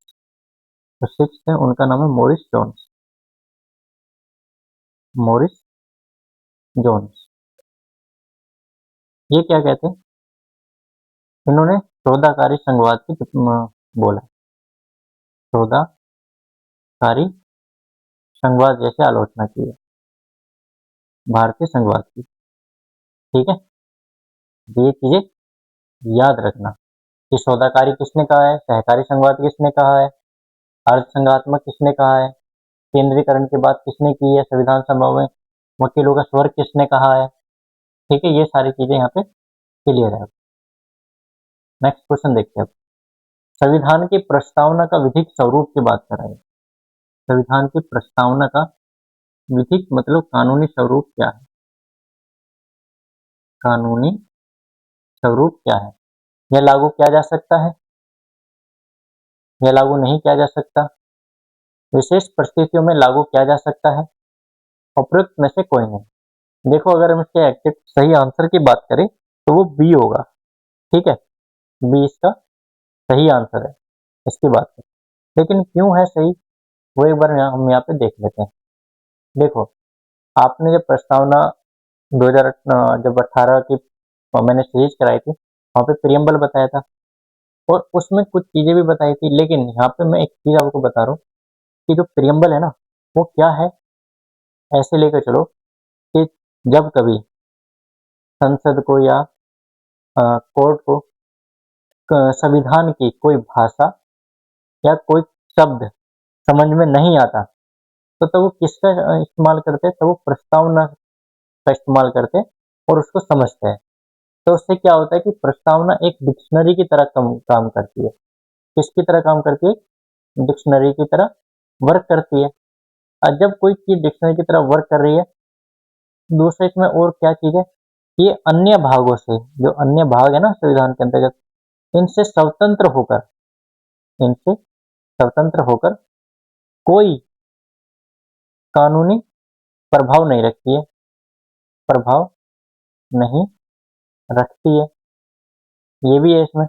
तो सिक्स है, उनका नाम है मोरिस जोन्स, मोरिस जोन्स। ये क्या कहते हैं, इन्होंने शोधाकारी संघवाद की बोला, शोधाकारी संघवाद जैसे आलोचना की है भारतीय संघवाद की। ठीक है, ये चीजें याद रखना कि शोधाकारी किसने कहा है, सहकारी संघवाद किसने कहा है, अर्ध संघात्मक किसने कहा है, केंद्रीकरण की बात किसने की है, संविधान सभा में वकीलों का स्वर किसने कहा है। ठीक है, ये सारी चीजें यहाँ पे क्लियर है। नेक्स्ट क्वेश्चन देखते हैं। संविधान की प्रस्तावना का विधिक स्वरूप की बात कर रहे हैं। संविधान की प्रस्तावना का विधिक मतलब कानूनी स्वरूप क्या है, कानूनी स्वरूप क्या है, यह लागू किया जा सकता है, यह लागू नहीं किया जा सकता, विशेष परिस्थितियों में लागू किया जा सकता है, उपयुक्त में से कोई नहीं। देखो, अगर हम इसके एक्टिव सही आंसर की बात करें तो वो बी होगा। ठीक है, बी इसका सही आंसर है इसकी बात करें। लेकिन क्यों है सही, वो एक बार हम यहाँ पे देख लेते हैं। देखो, आपने जब प्रस्तावना 2000 जब 18 की मैंने सीरीज कराई थी, वहाँ पे प्रियम्बल बताया था और उसमें कुछ चीजें भी बताई थी। लेकिन यहाँ पे मैं एक चीज आपको बता रहा हूँ कि जो प्रियम्बल है ना, वो क्या है, ऐसे लेकर चलो कि जब कभी संसद को या कोर्ट को संविधान की कोई भाषा या कोई शब्द समझ में नहीं आता, तो तब वो किसका इस्तेमाल करते हैं, तो वो प्रस्तावना का इस्तेमाल करते हैं और उसको समझते हैं। तो उससे क्या होता है कि प्रस्तावना एक डिक्शनरी की तरह काम करती है। किसकी तरह काम करती है, डिक्शनरी की तरह वर्क करती है। और जब कोई चीज डिक्शनरी की तरह वर्क कर रही है, दूसरे इसमें और क्या चीज है, ये अन्य भागों से, जो अन्य भाग है ना संविधान के अंतर्गत, इनसे स्वतंत्र होकर, इनसे स्वतंत्र होकर कोई कानूनी प्रभाव नहीं रखती है, प्रभाव नहीं रखती है। ये भी है इसमें,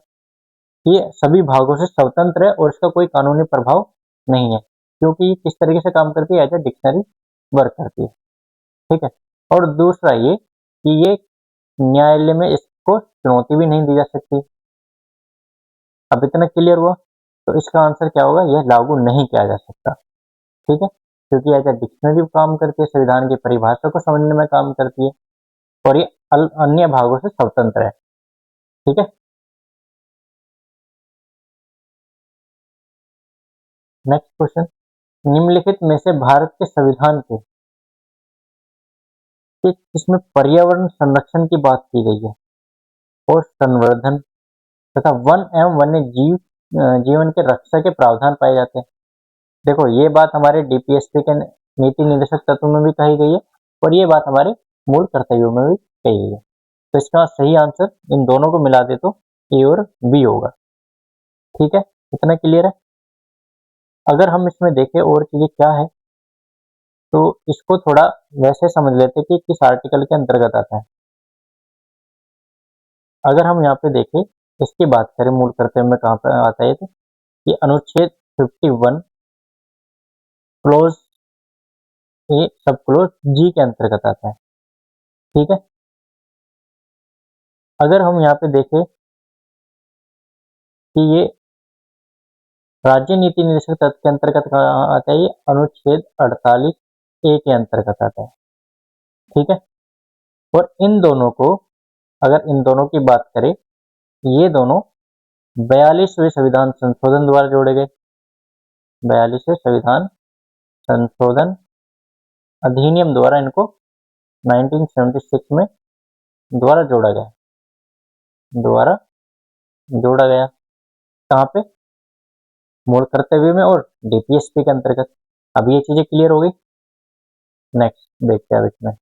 ये सभी भागों से स्वतंत्र है और इसका कोई कानूनी प्रभाव नहीं है, क्योंकि ये किस तरीके से काम करती है, एज ए डिक्शनरी वर्क करती है। ठीक है, और दूसरा ये कि ये न्यायालय में इसको चुनौती भी नहीं दी जा सकती। अब इतना क्लियर हुआ, तो इसका आंसर क्या होगा, यह लागू नहीं किया जा सकता। ठीक है, क्योंकि एज ए डिक्शनरी काम करती है, संविधान की परिभाषा को समझने में काम करती है और ये अन्य भागों से स्वतंत्र है। ठीक है, नेक्स्ट क्वेश्चन, निम्नलिखित में से भारत के संविधान के इसमें पर्यावरण संरक्षण की बात की गई है और संवर्धन तथा वन एवं वन्य जीवन के रक्षा के प्रावधान पाए जाते हैं। देखो, ये बात हमारे डीपीएसपी के नीति निर्देशक तत्व में भी कही गई है और ये बात हमारे मूल कर्तव्यों में भी कही गई है। तो इसका सही आंसर इन दोनों को मिला दे तो ए और बी होगा। ठीक है, इतना क्लियर है। अगर हम इसमें देखें और चीजें क्या है, तो इसको थोड़ा वैसे समझ लेते कि किस आर्टिकल के अंतर्गत आता है। अगर हम यहाँ पे देखें, इसकी बात करें मूल कर्तव्य में कहाँ पर आता है, तो ये अनुच्छेद 51 क्लोज ए सब क्लोज जी के अंतर्गत आता है। ठीक है, अगर हम यहाँ पे देखें कि ये राज्य नीति निर्देशक तत्व के अंतर्गत कहाँ आता है, ये अनुच्छेद 48 ए के अंतर्गत आता है। ठीक है, और इन दोनों को, अगर इन दोनों की बात करें, ये दोनों 42वें संविधान संशोधन द्वारा जोड़े गए, 42वें संविधान संशोधन अधिनियम द्वारा इनको 1976 में द्वारा जोड़ा गया, द्वारा जोड़ा गया। कहाँ पे, मूल कर्तव्य में और डीपीएसपी के अंतर्गत। अब ये चीजें क्लियर हो गई। नेक्स्ट देखते हैं अब इसमें।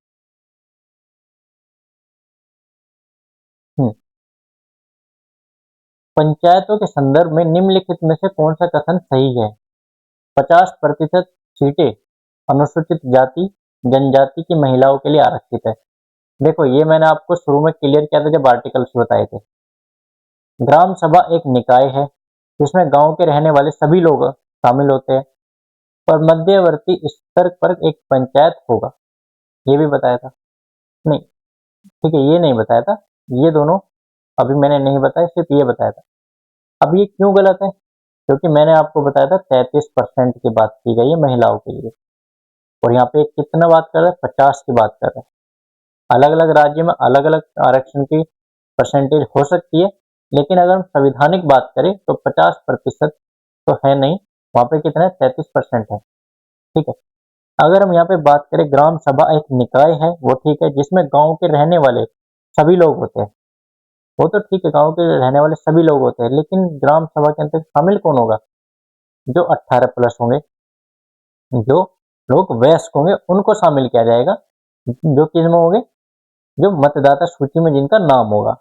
पंचायतों के संदर्भ में निम्नलिखित में से कौन सा कथन सही है? 50% सीटें अनुसूचित जाति जनजाति की महिलाओं के लिए आरक्षित है। देखो ये मैंने आपको शुरू में क्लियर किया था जब आर्टिकल्स बताए थे। ग्राम सभा एक निकाय है जिसमें गांव के रहने वाले सभी लोग शामिल होते हैं, और मध्यवर्ती स्तर पर एक पंचायत होगा, ये भी बताया था। नहीं, ठीक है, ये नहीं बताया था, ये दोनों अभी मैंने नहीं बताया, सिर्फ ये बताया था। अब ये क्यों गलत है? क्योंकि मैंने आपको बताया था 33% की बात की गई है महिलाओं के लिए, और यहाँ पे कितना बात कर रहा है? 50 की बात कर रहा है। अलग अलग राज्य में अलग अलग आरक्षण की परसेंटेज हो सकती है, लेकिन अगर हम संविधानिक बात करें तो 50% तो है नहीं, वहां पे कितना है? 33% है। ठीक है। अगर हम यहाँ पे बात करें, ग्राम सभा एक निकाय है, वो ठीक है, जिसमें गांव के रहने वाले सभी लोग होते हैं, वो तो ठीक है, गांव के रहने वाले सभी लोग होते हैं, लेकिन ग्राम सभा के अंदर शामिल कौन होगा? जो 18+ होंगे, जो लोग वयस्क होंगे, उनको शामिल किया जाएगा। जो किस में होंगे? जो मतदाता सूची में जिनका नाम होगा,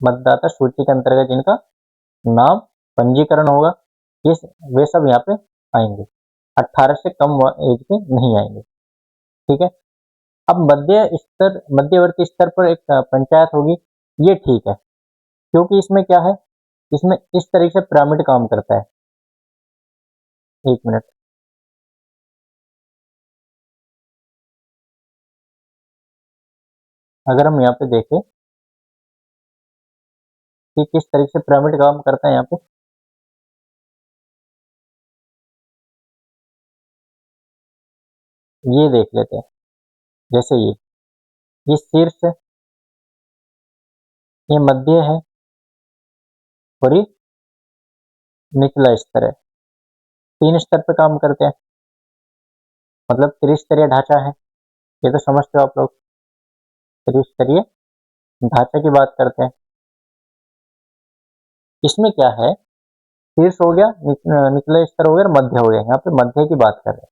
मतदाता सूची के अंतर्गत जिनका नाम पंजीकरण होगा, ये वे सब यहाँ पे आएंगे। 18 से कम एज के नहीं आएंगे। ठीक है। अब मध्यवर्ती स्तर पर एक पंचायत होगी, ये ठीक है, क्योंकि इसमें क्या है? इसमें इस तरीके से पिरामिड काम करता है। एक मिनट, अगर हम यहाँ पे देखें कि किस तरीके से पिरामिड काम करता है, यहाँ पे ये देख लेते हैं। जैसे ये शीर्ष है, ये मध्य है, और ये निचला स्तर है। 3 स्तर पे काम करते हैं, मतलब त्रिस्तरीय ढांचा है। ये तो समझते हो आप लोग, त्रिस्तरीय ढांचे की बात करते हैं। इसमें क्या है? शीर्ष हो गया, निचला स्तर हो गया, और मध्य हो गया। यहाँ पे मध्य की बात कर रहे हैं।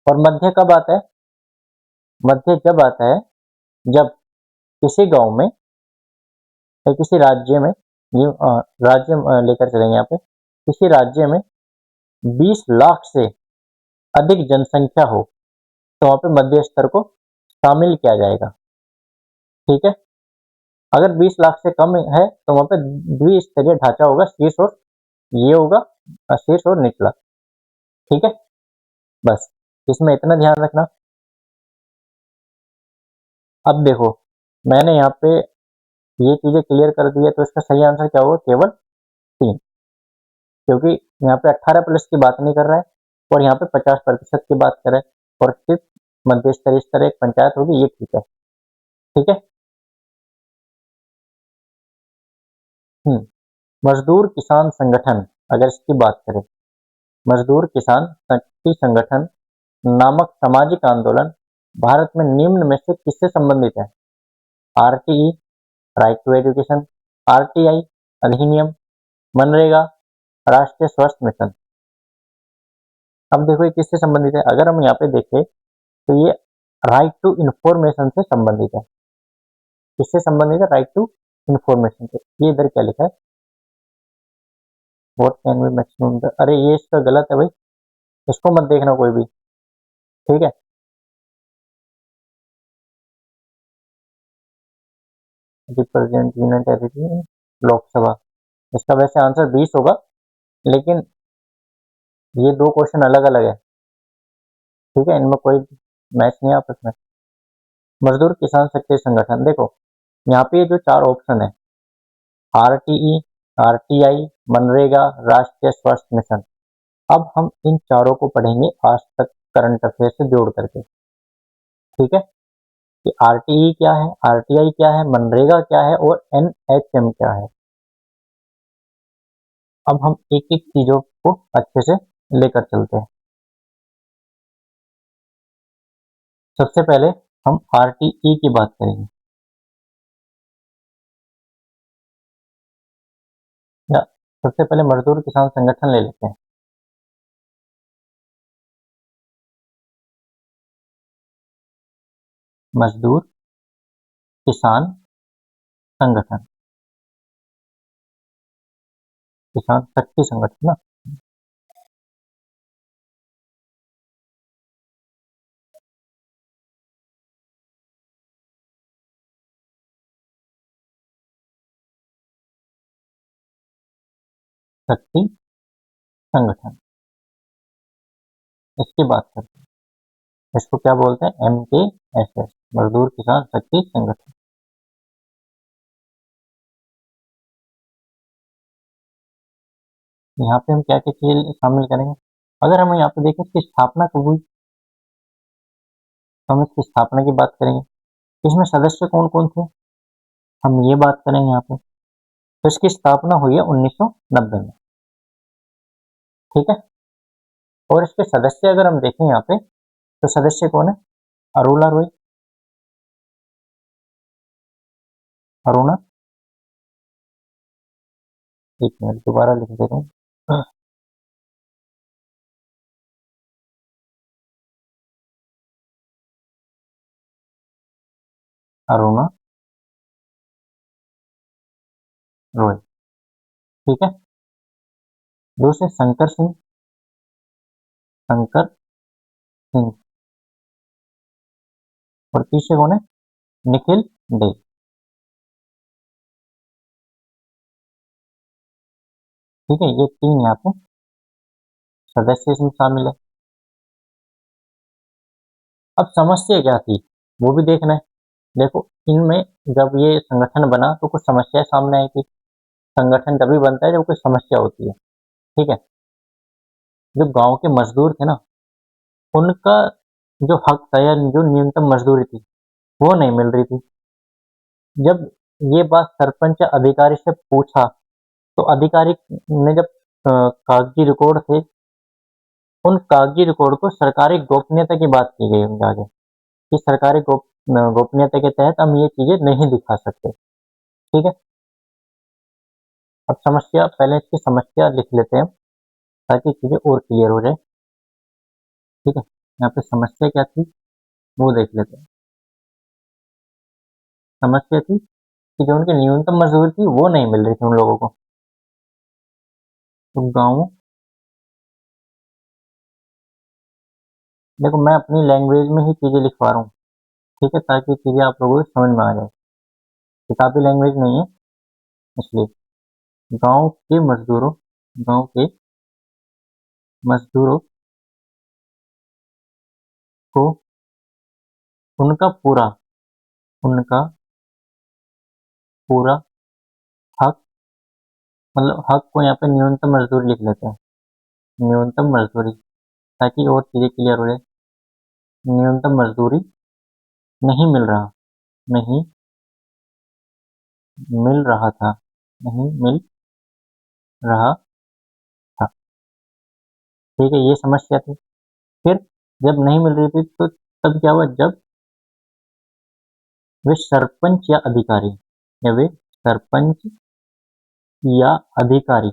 और मध्य कब आता है? मध्य जब आता है जब किसी गांव में या किसी राज्य में, ये राज्य लेकर चलेंगे यहाँ पे, किसी राज्य में 20 लाख से अधिक जनसंख्या हो तो वहां पे मध्य स्तर को शामिल किया जाएगा। ठीक है। अगर 20 लाख से कम है तो वहां पे द्विस्तरीय ढांचा होगा, शीर्ष और ये होगा, शीर्ष और निचला। ठीक है, बस इसमें इतना ध्यान रखना। अब देखो, मैंने यहाँ पे ये चीजें क्लियर कर दी है, तो इसका सही आंसर क्या होगा? केवल 3, क्योंकि यहाँ पे 18+ की बात नहीं कर रहा है, और यहाँ पे 50% की बात कर रहा है, और सिर्फ मध्य स्तरीय स्तर एक पंचायत होगी, ये ठीक है। ठीक है। मजदूर किसान संगठन, अगर इसकी बात करें, मजदूर किसान शक्ति संगठन नामक सामाजिक आंदोलन भारत में निम्न में से किससे संबंधित है? RTE, right to education, RTI अधिनियम, मनरेगा, राष्ट्रीय स्वास्थ्य मिशन। अब देखो ये किससे संबंधित है? अगर हम यहाँ पे देखें तो ये राइट टू इंफॉर्मेशन से संबंधित है। किससे संबंधित है? राइट टू इंफॉर्मेशन से। ये इधर क्या लिखा है? व्हाट कैन बी मैक्सिमम, अरे ये इसका गलत है भाई, इसको मत देखना कोई भी। ठीक है। रिप्रेजेंट यूनियन टेरिटरी लोकसभा, इसका वैसे आंसर 20 होगा, लेकिन ये दो क्वेश्चन अलग अलग है। ठीक है, इनमें कोई मैच नहीं आपस में। मजदूर किसान शक्ति संगठन, देखो यहाँ पे जो 4 ऑप्शन है, आरटीई, आरटीआई, मनरेगा, राष्ट्रीय स्वास्थ्य मिशन। अब हम इन चारों को पढ़ेंगे आज तक करंट अफेयर से जोड़ करके। ठीक है, कि आरटीई क्या है, आरटीआई क्या है, मनरेगा क्या है, और एनएचएम क्या है। अब हम एक एक चीजों को अच्छे से लेकर चलते हैं। सबसे पहले हम आरटीई की बात करेंगे, या सबसे पहले मजदूर किसान संगठन ले लेते हैं। मजदूर किसान संगठन, किसान शक्ति संगठन ना। शक्ति संगठन, इसकी बात करते हैं। इसको क्या बोलते हैं? MKSS, मजदूर किसान शक्ति संगठन। यहाँ पे हम क्या क्या चीज शामिल करेंगे? अगर हम यहाँ पे देखें इसकी स्थापना कब हुई, तो हम इसकी स्थापना की बात करेंगे। इसमें सदस्य कौन कौन थे, हम ये बात करेंगे यहाँ पे। तो इसकी स्थापना हुई है 1990 में, ठीक है। और इसके सदस्य अगर हम देखें यहाँ पे, तो सदस्य कौन है? अरुणा रॉय, अरुणा, एक मिनट दोबारा लिख दे रहा हूँ, अरुणा रॉय, ठीक है। दूसरे शंकर सिंह, शंकर सिंह। और तीसरे कौन है? निखिल डे, ठीक है। ये तीन यहाँ पे सदस्य इसमें शामिल है। अब समस्या क्या थी वो भी देखना है। देखो इनमें जब ये संगठन बना तो कुछ समस्याएं सामने आई थी। संगठन तभी बनता है जब कोई समस्या होती है, ठीक है। जो गांव के मजदूर थे ना, उनका जो हक था या जो न्यूनतम मजदूरी थी वो नहीं मिल रही थी। जब ये बात सरपंच अधिकारी से पूछा, तो अधिकारी ने जब कागजी रिकॉर्ड थे, उन कागजी रिकॉर्ड को सरकारी गोपनीयता की बात की गई उनके आगे, कि सरकारी गोपनीयता के तहत हम ये चीजें नहीं दिखा सकते, ठीक है। अब समस्या, पहले इसकी समस्या लिख लेते हैं ताकि चीजें और क्लियर हो जाए, ठीक है। यहाँ पे समस्या क्या थी वो देख लेते हैं। समस्या थी कि जो उनकी न्यूनतम मजदूरी थी वो नहीं मिल रही थी उन लोगों को। तो गाँव, देखो मैं अपनी लैंग्वेज में ही चीजें लिखवा रहा हूँ, ठीक है, ताकि चीजें आप लोगों को समझ में आ जाए। किताबी लैंग्वेज नहीं है इसलिए। गांव के मजदूरों, गांव के मजदूरों को उनका पूरा, उनका पूरा हक, मतलब हक को यहाँ पे न्यूनतम मजदूरी लिख लेते हैं, न्यूनतम मजदूरी, ताकि और चीजें क्लियर हो जाए। न्यूनतम मजदूरी नहीं मिल रहा, नहीं मिल रहा था, नहीं मिल रहा था, ठीक है। ये समस्या थी। फिर जब नहीं मिल रही थी तो तब क्या हुआ? जब वे सरपंच या अधिकारी, या वे सरपंच या अधिकारी,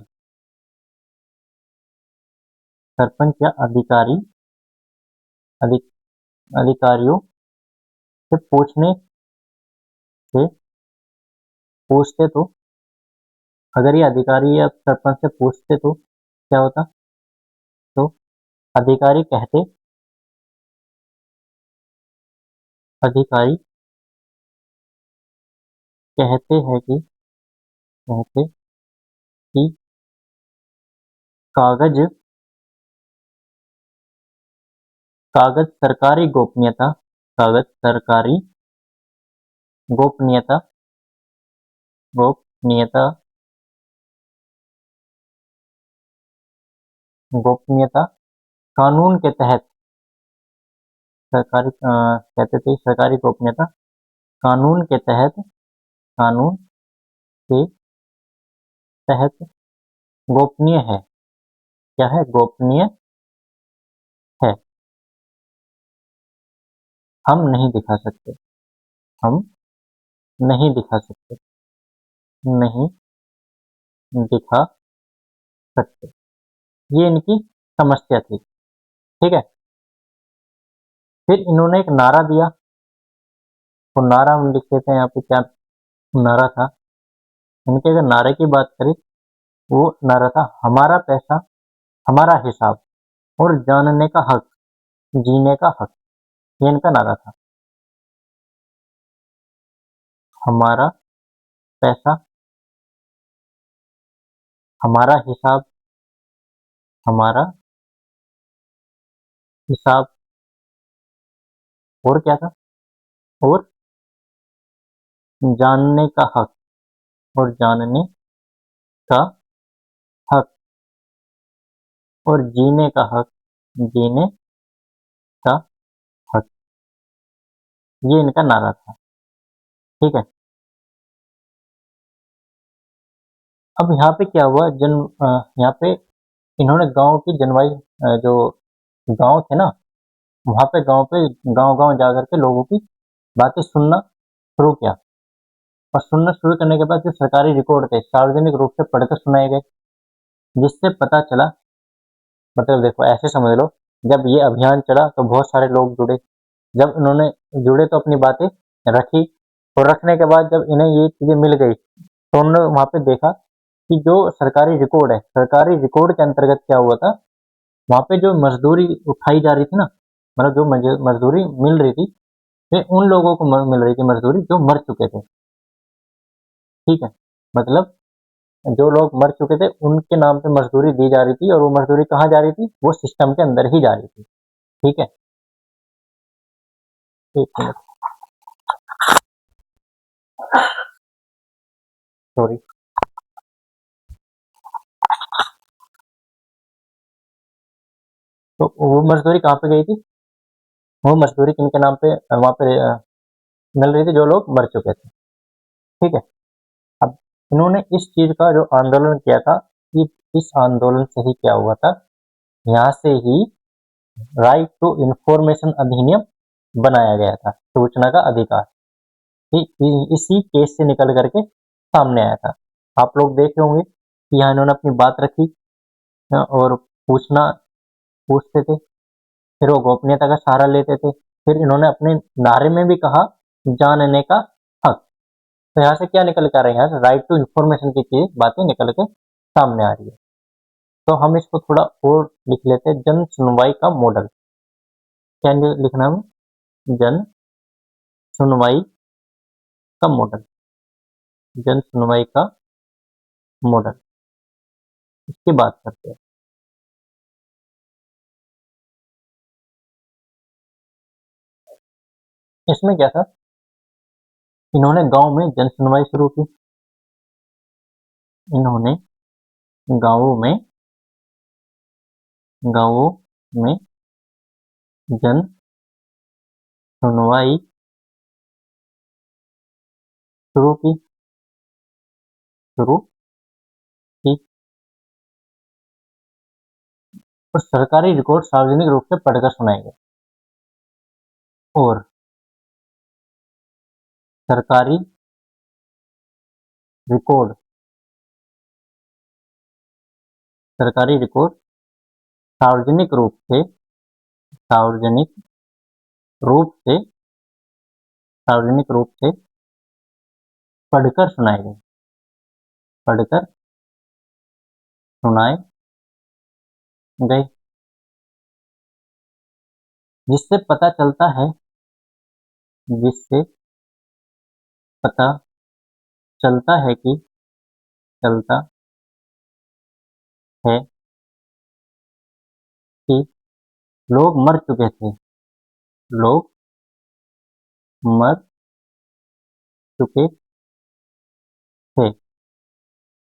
सरपंच या अधिकारी, अधिक, अधिकारियों से पूछने से पूछते तो, अगर ये अधिकारी या सरपंच से पूछते तो क्या होता? तो अधिकारी कहते, अधिकारी कहते हैं कि, कहते कि कागज, कागज सरकारी गोपनीयता, कागज सरकारी गोपनीयता, गोपनीयता, गोपनीयता कानून के तहत, सरकारी कहते थे सरकारी गोपनीयता कानून के तहत, कानून के तहत गोपनीय है। क्या है? गोपनीय है, हम नहीं दिखा सकते, हम नहीं दिखा सकते, नहीं दिखा सकते। ये इनकी समस्या थी, ठीक है। फिर इन्होंने एक नारा दिया, वो नारा हम लिख लेते हैं यहाँ पे, क्या नारा था। इनके अगर नारे की बात करें, वो नारा था हमारा पैसा हमारा हिसाब और जानने का हक, जीने का हक। ये इनका नारा था। हमारा पैसा हमारा हिसाब, हमारा हिसाब, और क्या था, और जानने का हक, और जानने का हक, और जीने का हक, जीने का हक। ये इनका नारा था। ठीक है। अब यहाँ पे क्या हुआ, यहाँ पे इन्होंने गांव की जनवाई, जो गांव थे ना, वहां पे गांव गांव जा करके लोगों की बातें सुनना शुरू किया। और सुनना शुरू करने के बाद जो सरकारी रिकॉर्ड थे सार्वजनिक रूप से पढ़कर सुनाए गए, जिससे पता चला, मतलब देखो ऐसे समझ लो, जब ये अभियान चला तो बहुत सारे लोग जुड़े। जब इन्होंने जुड़े तो अपनी बातें रखी, और रखने के बाद जब इन्हें ये चीजें मिल गई तो उन्होंने वहां पे देखा कि जो सरकारी रिकॉर्ड है, सरकारी रिकॉर्ड के अंतर्गत क्या हुआ था, वहां पे जो मजदूरी उठाई जा रही थी ना, मतलब जो मजदूरी मिल रही थी, वे उन लोगों को मिल रही थी मजदूरी जो मर चुके थे। ठीक है। मतलब जो लोग मर चुके थे उनके नाम पे मजदूरी दी जा रही थी, और वो मजदूरी कहाँ जा रही थी, वो सिस्टम के अंदर ही जा रही थी। ठीक है। एक मिनट, सॉरी। तो वो मजदूरी कहाँ पे गई थी, वो मजदूरी किनके नाम पे वहां पे मिल रही थी, जो लोग मर चुके थे। ठीक है। अब इन्होंने इस चीज का जो आंदोलन किया था, कि इस आंदोलन से ही क्या हुआ था, यहाँ से ही राइट टू इंफॉर्मेशन अधिनियम बनाया गया था, सूचना का अधिकार। इसी केस से निकल करके सामने आया था। आप लोग देखे होंगे कि यहाँ इन्होंने अपनी बात रखी, और पूछते थे, फिर वो गोपनीयता का सहारा लेते थे। फिर इन्होंने अपने नारे में भी कहा जानने का हक। तो यहाँ से क्या निकल कर रही है, यहाँ से राइट टू इंफॉर्मेशन की चीज बातें निकल के सामने आ रही है। तो हम इसको थोड़ा और लिख लेते हैं, जन सुनवाई का मॉडल। क्या लिखना है, जन सुनवाई का मॉडल, जन सुनवाई का मॉडल, इसकी बात करते हैं। इसमें क्या था, इन्होंने गांव में जन सुनवाई शुरू की। इन्होंने गांवों में गांवों में जन सुनवाई शुरू की शुरू की और सरकारी रिकॉर्ड सार्वजनिक रूप से पढ़कर सुनाए गए। और सरकारी रिकॉर्ड सरकारी रिकॉर्ड सार्वजनिक रूप से सार्वजनिक रूप से सार्वजनिक रूप से पढ़कर सुनाए गए, पढ़कर सुनाए गए, जिससे पता चलता है, जिससे पता चलता है चलता है कि लोग मर चुके थे, लोग मर चुके थे,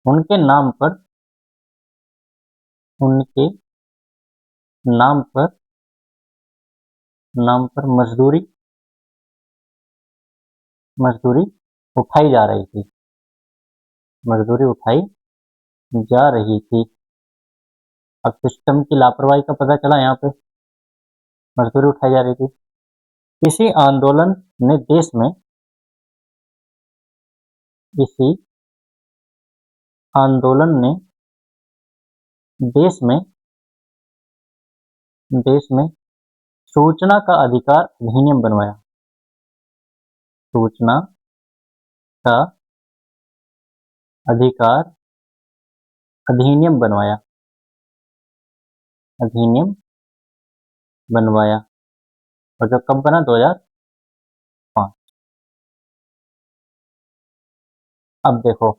उनके नाम पर उनके नाम पर मजदूरी मजदूरी उठाई जा रही थी, मजदूरी उठाई जा रही थी। अब सिस्टम की लापरवाही का पता चला, यहाँ पे मजदूरी उठाई जा रही थी। इसी आंदोलन ने देश में इसी आंदोलन ने देश में सूचना का अधिकार अधिनियम बनवाया। सूचना का अधिकार अधिनियम बनवाया, अधिनियम बनवाया। और जो कब बना, 2005। अब देखो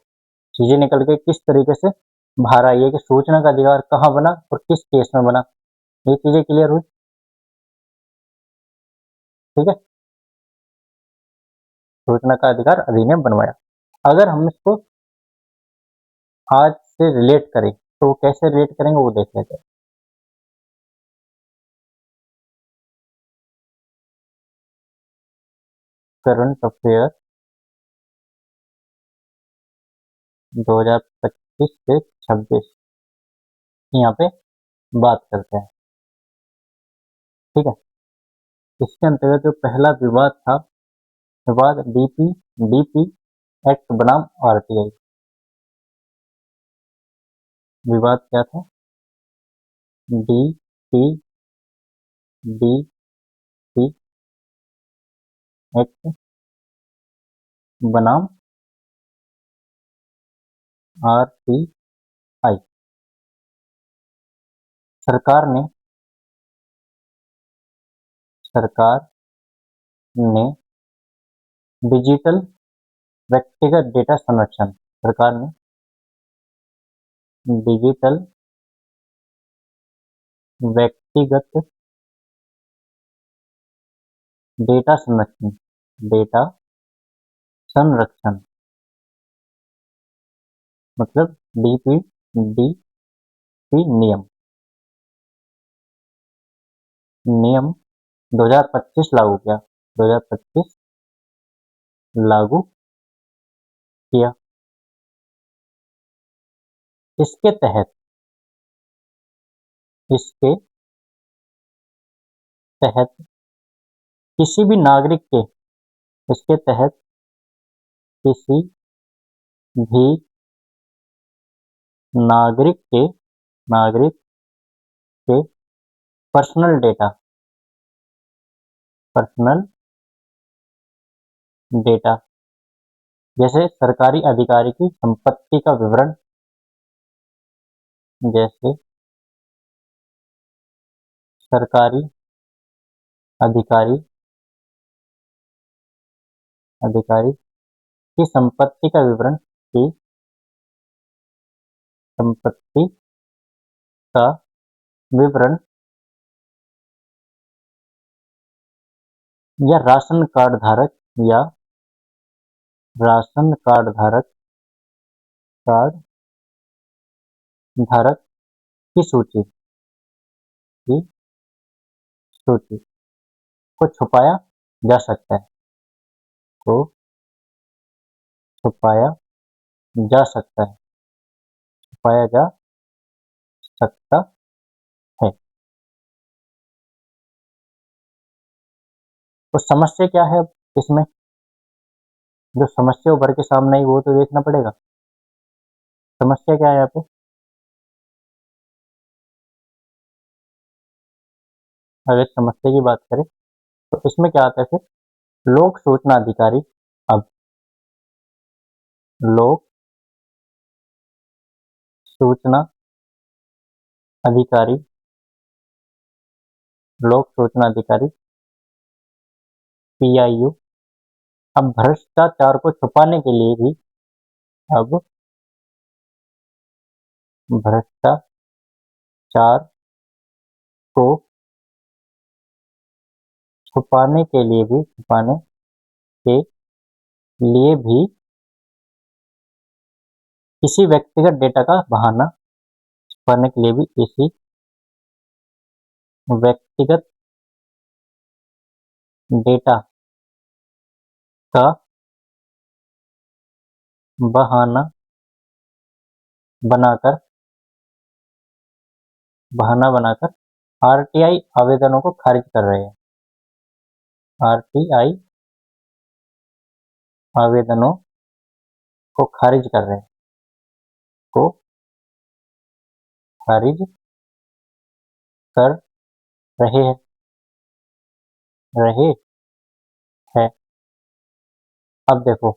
चीजें निकल के किस तरीके से बाहर आई है कि सूचना का अधिकार कहाँ बना और किस केस में बना, ये चीजें क्लियर हुई। ठीक है, सूचना का अधिकार अधिनियम बनवाया। अगर हम इसको आज से रिलेट करें तो कैसे रिलेट करेंगे वो देख लेते हैं। करंट अफेयर 2025 से 26 यहाँ पे बात करते हैं। ठीक है, इसके अंतर्गत जो पहला विवाद था, विवाद डीपी एक्ट बनाम आरटीआई। विवाद क्या था, डीपी एक्ट बनाम आरटीआई। सरकार ने डिजिटल व्यक्तिगत डेटा संरक्षण, सरकार ने डिजिटल व्यक्तिगत डेटा संरक्षण मतलब डीपी नियम 2025 लागू किया, 2025 लागू किया। इसके तहत किसी भी नागरिक के, इसके तहत किसी भी नागरिक के पर्सनल डेटा जैसे सरकारी अधिकारी की संपत्ति का विवरण, जैसे सरकारी अधिकारी की संपत्ति का विवरण, की संपत्ति का विवरण या राशन कार्ड धारक की सूची को छुपाया जा सकता है, छुपाया जा सकता है। तो समस्या क्या है अब इसमें, जो समस्या उभर के सामने आई वो तो देखना पड़ेगा। समस्या क्या है यहाँ पे, अगर समस्या की बात करें तो इसमें क्या आता है फिर, लोक सूचना अधिकारी। अब लोक सूचना अधिकारी PIU अब भ्रष्टाचार को छुपाने के लिए भी, अब भ्रष्टाचार को छुपाने के लिए भी किसी व्यक्तिगत डेटा का बहाना छुपाने के लिए भी किसी व्यक्तिगत डेटा का बहाना बनाकर आरटीआई आवेदनों को खारिज कर रहे हैं, आरटीआई आवेदनों को खारिज कर रहे हैं, खारिज कर रहे हैं अब देखो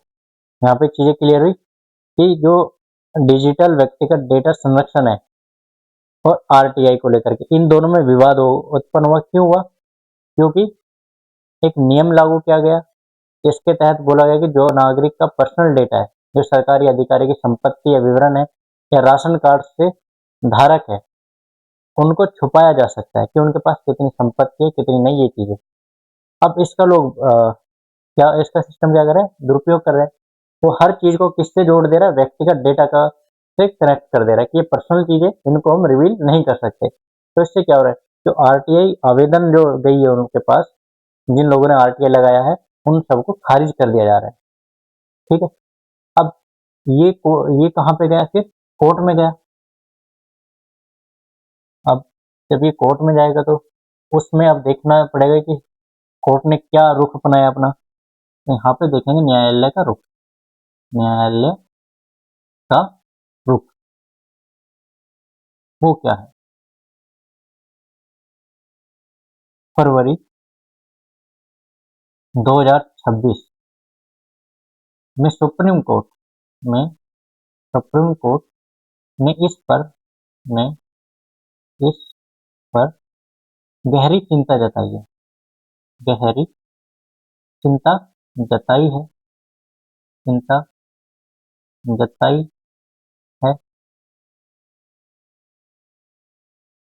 यहाँ पे चीजें क्लियर हुई कि जो डिजिटल व्यक्तिगत डेटा संरक्षण है और आरटीआई को लेकर के इन दोनों में विवाद उत्पन्न हुआ। क्यों हुआ? क्योंकि एक नियम लागू किया गया जिसके तहत बोला गया कि जो नागरिक का पर्सनल डेटा है, जो सरकारी अधिकारी की संपत्ति या विवरण है या राशन कार्ड से धारक है, उनको छुपाया जा सकता है कि उनके पास कितनी संपत्ति है, कितनी नहीं, ये चीजें। अब इसका लोग क्या इसका सिस्टम क्या कर रहा है? दुरुपयोग कर रहे हैं। वो हर चीज को किससे जोड़ दे रहा है? व्यक्तिगत डेटा का से कनेक्ट कर दे रहा है कि ये पर्सनल चीजें, इनको हम रिवील नहीं कर सकते। तो इससे क्या हो रहा है? जो आरटीआई आवेदन जो गई है उनके पास, जिन लोगों ने आरटीआई लगाया है, उन सबको खारिज कर दिया जा रहा है। ठीक है। अब ये कहाँ पे गया? फिर कोर्ट में गया। अब जब ये कोर्ट में जाएगा तो उसमें अब देखना पड़ेगा कि कोर्ट ने क्या रुख अपनाया अपना। यहाँ पे देखेंगे न्यायालय का रुख, न्यायालय का रुख वो क्या है? फरवरी 2026 में में सुप्रीम कोर्ट ने ने इस पर गहरी चिंता जताई है, गहरी चिंता जताई है, चिंता जताई है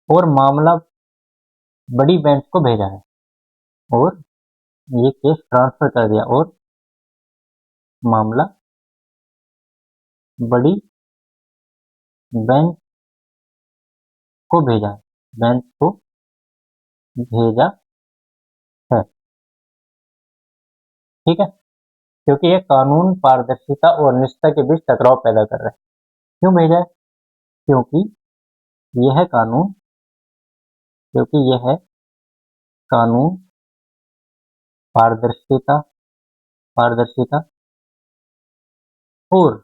और मामला बड़ी बेंच को भेजा है और ये केस ट्रांसफर कर दिया और मामला बड़ी बेंच को भेजा है, बेंच को भेजा है। ठीक है। क्योंकि यह कानून पारदर्शिता और निष्ठा के बीच टकराव पैदा कर रहा है। क्यों भेजा है? क्योंकि यह कानून क्योंकि यह कानून पारदर्शिता पारदर्शिता और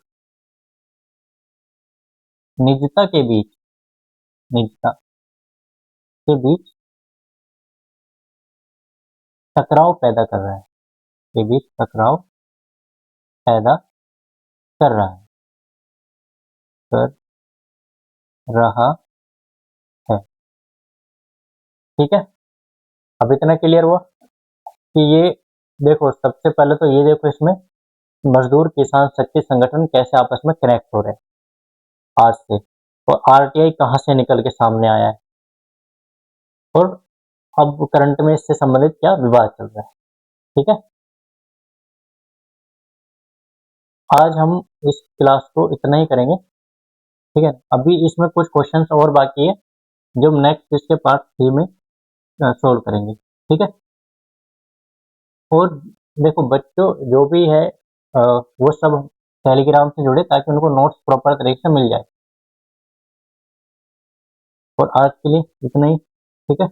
निजता के बीच निजता के बीच टकराव पैदा कर रहा है, के बीच टकराव पैदा कर रहा है, कर रहा है। ठीक है। अब इतना क्लियर हुआ कि ये देखो, सबसे पहले तो ये देखो इसमें मजदूर किसान शक्ति संगठन कैसे आपस में कनेक्ट हो रहे हैं आज से, और आरटीआई कहाँ से निकल के सामने आया है और अब करंट में इससे संबंधित क्या विवाद चल रहा है। ठीक है। आज हम इस क्लास को इतना ही करेंगे। ठीक है। अभी इसमें कुछ क्वेश्चंस और बाकी है जो हम नेक्स्ट इसके पार्ट 3 में सोल्व करेंगे। ठीक है। और देखो बच्चों, जो भी है वो सब टेलीग्राम से जुड़े ताकि उनको नोट्स प्रॉपर तरीके से मिल जाए। और आज के लिए इतना ही। ठीक है।